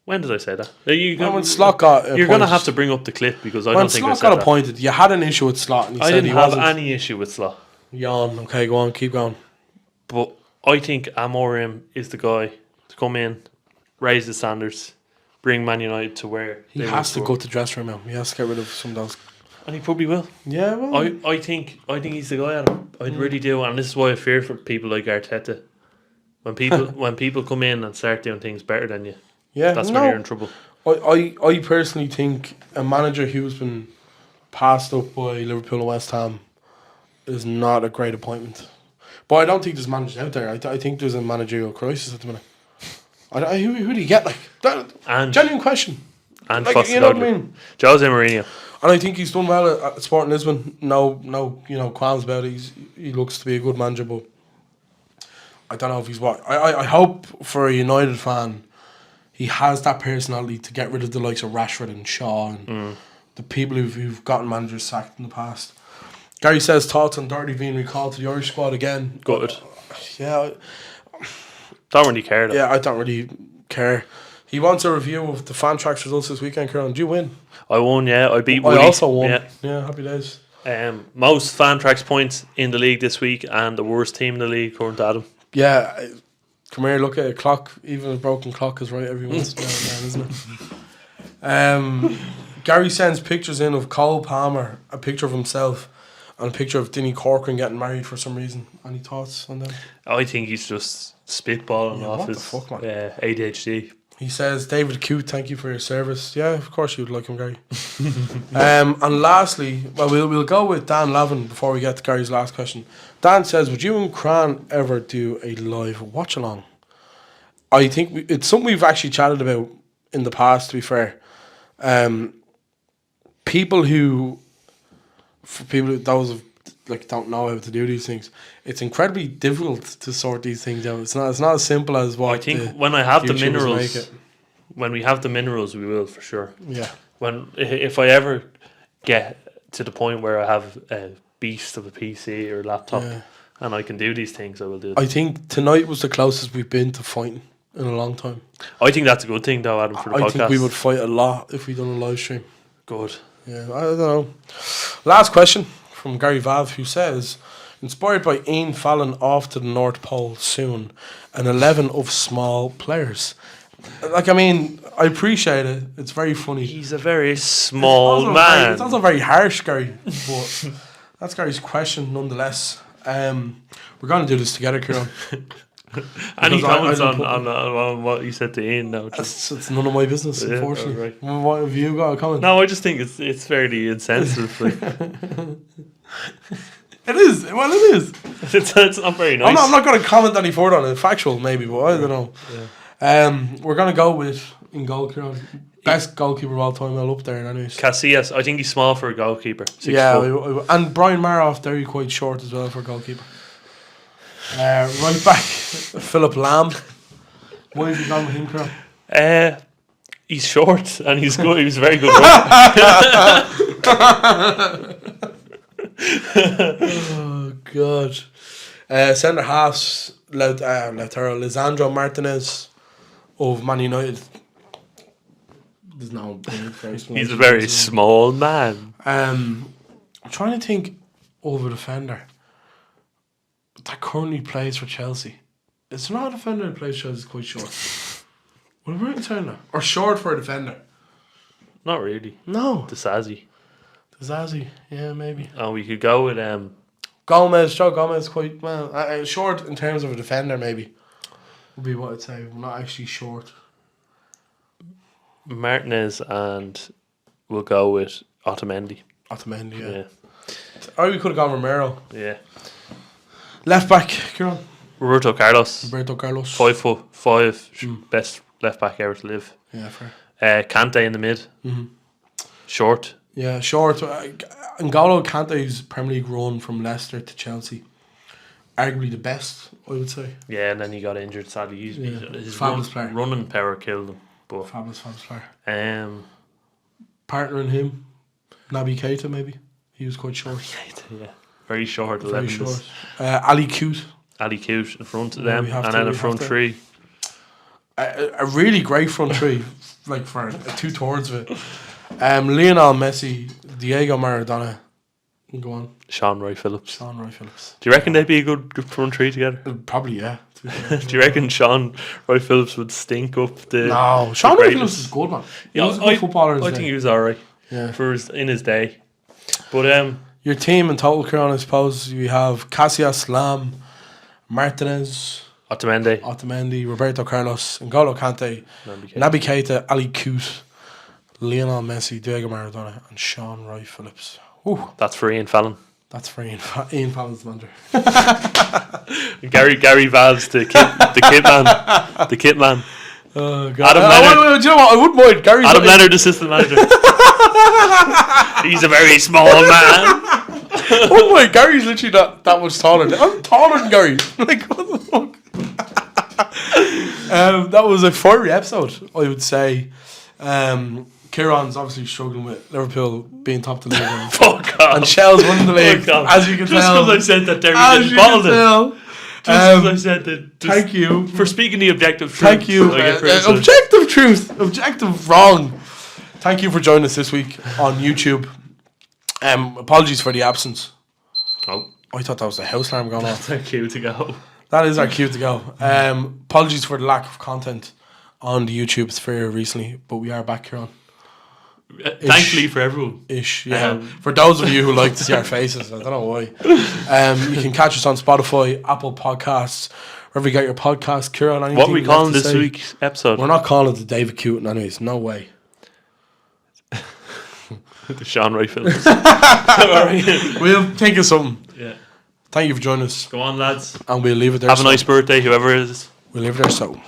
[SPEAKER 2] When did I say that?
[SPEAKER 1] When Slot got appointed.
[SPEAKER 2] You're going to have to bring up the clip because I don't think I said that.
[SPEAKER 1] When Slot got appointed, you had an issue with Slot. And
[SPEAKER 2] I didn't have any issue with Slot.
[SPEAKER 1] Yawn. Okay, go on. Keep going.
[SPEAKER 2] But I think Amorim is the guy to come in, raise the standards, bring Man United to where
[SPEAKER 1] he has to go to dressing room now. He has to get rid of some of those.
[SPEAKER 2] And he probably will.
[SPEAKER 1] Yeah, well.
[SPEAKER 2] I think he's the guy, Adam. I really do, and this is why I fear for people like Arteta. When people come in and start doing things better than you, that's when you're in trouble.
[SPEAKER 1] I personally think a manager who's been passed up by Liverpool and West Ham is not a great appointment. But I don't think there's managers out there. I think there's a managerial crisis at the minute. Who do you get? Genuine question.
[SPEAKER 2] And
[SPEAKER 1] you know what I mean?
[SPEAKER 2] Jose Mourinho.
[SPEAKER 1] And I think he's done well at Sporting Lisbon. No, qualms about it. He looks to be a good manager, but I don't know if he's what. I hope for a United fan, he has that personality to get rid of the likes of Rashford and Shaw and the people who've gotten managers sacked in the past. Gary says thoughts on Doherty being recalled to the Irish squad again.
[SPEAKER 2] Good.
[SPEAKER 1] Yeah.
[SPEAKER 2] Don't really care though.
[SPEAKER 1] Yeah, I don't really care. He wants a review of the fan tracks results this weekend, Kieran. Did you win?
[SPEAKER 2] I won, yeah. I beat
[SPEAKER 1] I
[SPEAKER 2] Woody.
[SPEAKER 1] also won.
[SPEAKER 2] Yeah.
[SPEAKER 1] Yeah, happy days.
[SPEAKER 2] Most fan tracks points in the league this week and the worst team in the league, according to Adam.
[SPEAKER 1] Yeah, come here, look at a clock. Even a broken clock is right every once in a while, isn't it? Gary sends pictures in of Cole Palmer, a picture of himself, and a picture of Dinny Corcoran getting married for some reason. Any thoughts on them?
[SPEAKER 2] I think he's just spitballing off
[SPEAKER 1] what
[SPEAKER 2] his
[SPEAKER 1] the fuck, man?
[SPEAKER 2] ADHD.
[SPEAKER 1] He says, David Coote, thank you for your service. Yeah, of course you'd like him, Gary. And lastly, well, we'll go with Dan Lavin before we get to Gary's last question. Dan says, would you and Cran ever do a live watch-along? I think it's something we've actually chatted about in the past, to be fair. For people who don't know how to do these things, it's incredibly difficult to sort these things out. It's not as simple as what
[SPEAKER 2] I think when I have the
[SPEAKER 1] YouTubers
[SPEAKER 2] minerals,
[SPEAKER 1] make it.
[SPEAKER 2] when we have the minerals, we will for sure.
[SPEAKER 1] Yeah.
[SPEAKER 2] If I ever get to the point where I have a beast of a PC or laptop and I can do these things, I will do it.
[SPEAKER 1] I think tonight was the closest we've been to fighting in a long time.
[SPEAKER 2] I think that's a good thing, though, Adam, for the podcast.
[SPEAKER 1] I think we would fight a lot if we done a live stream.
[SPEAKER 2] Good.
[SPEAKER 1] Yeah, I don't know. Last question from Gary Vav, who says, inspired by Ian Fallon off to the North Pole soon, an 11 of small players. I appreciate it. It's very funny.
[SPEAKER 2] He's a very small man.
[SPEAKER 1] It's also very harsh, Gary, but that's Gary's question nonetheless. We're going to do this together, Kieran.
[SPEAKER 2] Any comments on what you said to Ian? No,
[SPEAKER 1] it's none of my business, unfortunately.
[SPEAKER 2] Right.
[SPEAKER 1] What have you got a comment?
[SPEAKER 2] No, I just think it's fairly insensitive.
[SPEAKER 1] It is. Well, it is.
[SPEAKER 2] It's not very nice.
[SPEAKER 1] I'm not going to comment any further on it. Factual, maybe, but I don't know. Yeah. We're going to go with in goal, Kieran. Best goalkeeper of all time. Well, up there, anyways.
[SPEAKER 2] Casillas. I think he's small for a goalkeeper. 6'4".
[SPEAKER 1] Yeah, and Brian Maroff, very quite short as well for a goalkeeper. Right back, Philip Lamb. Why have you gone with him, Kieran?
[SPEAKER 2] He's short and he's good. He was very good.
[SPEAKER 1] Oh God! Centre halves, Lisandro Martinez of Man United. There's no.
[SPEAKER 2] He's a very small man.
[SPEAKER 1] I'm trying to think of a defender that currently plays for Chelsea. It's not a defender that plays for Chelsea. It's quite short. What about a turner? Or short for a defender?
[SPEAKER 2] Not really.
[SPEAKER 1] No.
[SPEAKER 2] Disasi,
[SPEAKER 1] yeah, maybe.
[SPEAKER 2] Oh, we could go with
[SPEAKER 1] Joe Gomez, quite well. Short in terms of a defender, maybe would be what I'd say. Not actually short.
[SPEAKER 2] Martinez, and we'll go with Otamendi.
[SPEAKER 1] Yeah. Or we could have gone Romero.
[SPEAKER 2] Yeah.
[SPEAKER 1] Left back, Kieran.
[SPEAKER 2] Roberto Carlos. 5'5", best left back ever to live.
[SPEAKER 1] Yeah, fair.
[SPEAKER 2] Kante in the mid. Mm-hmm. Short.
[SPEAKER 1] Yeah, short. N'Golo Kante's Premier League run from Leicester to Chelsea, arguably the best, I would say.
[SPEAKER 2] Yeah, and then he got injured. Sadly, his
[SPEAKER 1] fabulous player.
[SPEAKER 2] Running power killed him. But
[SPEAKER 1] fabulous player.
[SPEAKER 2] Partner
[SPEAKER 1] in him, Naby Keita maybe. He was quite short.
[SPEAKER 2] Yeah, very short.
[SPEAKER 1] Very short. Ali Coote.
[SPEAKER 2] Ali Coote in front of them, and then a front three.
[SPEAKER 1] A really great front three, like for 2/3 of it. Lionel Messi, Diego Maradona. Go on.
[SPEAKER 2] Sean Roy Phillips.
[SPEAKER 1] Do
[SPEAKER 2] you reckon they'd be a good front three together?
[SPEAKER 1] Probably, yeah.
[SPEAKER 2] Do you reckon Sean Roy Phillips would stink up the?
[SPEAKER 1] No, Sean Roy Phillips is good, man. He was a good footballer.
[SPEAKER 2] I think he was alright.
[SPEAKER 1] Yeah.
[SPEAKER 2] In his day, but
[SPEAKER 1] your team in total, Kieran, I suppose you have Casillas, Lam, Martinez, Otamendi, Roberto Carlos, N'Golo Kante, Naby Keita, Ali Coote, Lionel Messi, Diego Maradona, and Sean Roy Phillips. Ooh.
[SPEAKER 2] That's for Ian Fallon.
[SPEAKER 1] That's for Ian Fallon's manager.
[SPEAKER 2] Gary Valves, the kit man.
[SPEAKER 1] Oh God!
[SPEAKER 2] Adam Leonard.
[SPEAKER 1] Do you know what? I wouldn't mind.
[SPEAKER 2] Adam Leonard, assistant manager. He's a very small man.
[SPEAKER 1] Oh my! Gary's literally that much taller. I'm taller than Gary. Like what the fuck? That was a fiery episode, I would say. Kieran's obviously struggling with Liverpool being top of the league.
[SPEAKER 2] Fuck off.
[SPEAKER 1] And Shels Win The League, as you can tell.
[SPEAKER 2] Just because I said that Derry didn't bottle Just as I said that.
[SPEAKER 1] Thank you
[SPEAKER 2] for speaking the objective truth.
[SPEAKER 1] Thank you. Objective truth. Objective wrong. Thank you for joining us this week on YouTube. Apologies for the absence.
[SPEAKER 2] Oh,
[SPEAKER 1] I thought that was the house alarm going off.
[SPEAKER 2] that's our cue to go.
[SPEAKER 1] That is our cue to go. Apologies for the lack of content on the YouTube sphere recently, but we are back here on.
[SPEAKER 2] Thankfully for everyone.
[SPEAKER 1] Yeah. For those of you who like to see our faces, I don't know why. You can catch us on Spotify, Apple Podcasts, wherever you get your podcast. Kieran, anything
[SPEAKER 2] What are we calling
[SPEAKER 1] left to
[SPEAKER 2] this
[SPEAKER 1] say?
[SPEAKER 2] week's episode?
[SPEAKER 1] We're not calling it the David Coote, anyways. No way.
[SPEAKER 2] The Sean Wright films.
[SPEAKER 1] We'll think of something.
[SPEAKER 2] Yeah.
[SPEAKER 1] Thank you for joining us.
[SPEAKER 2] Go on, lads.
[SPEAKER 1] And we'll leave it there.
[SPEAKER 2] Have a nice birthday, whoever it is.
[SPEAKER 1] We'll leave it there. So.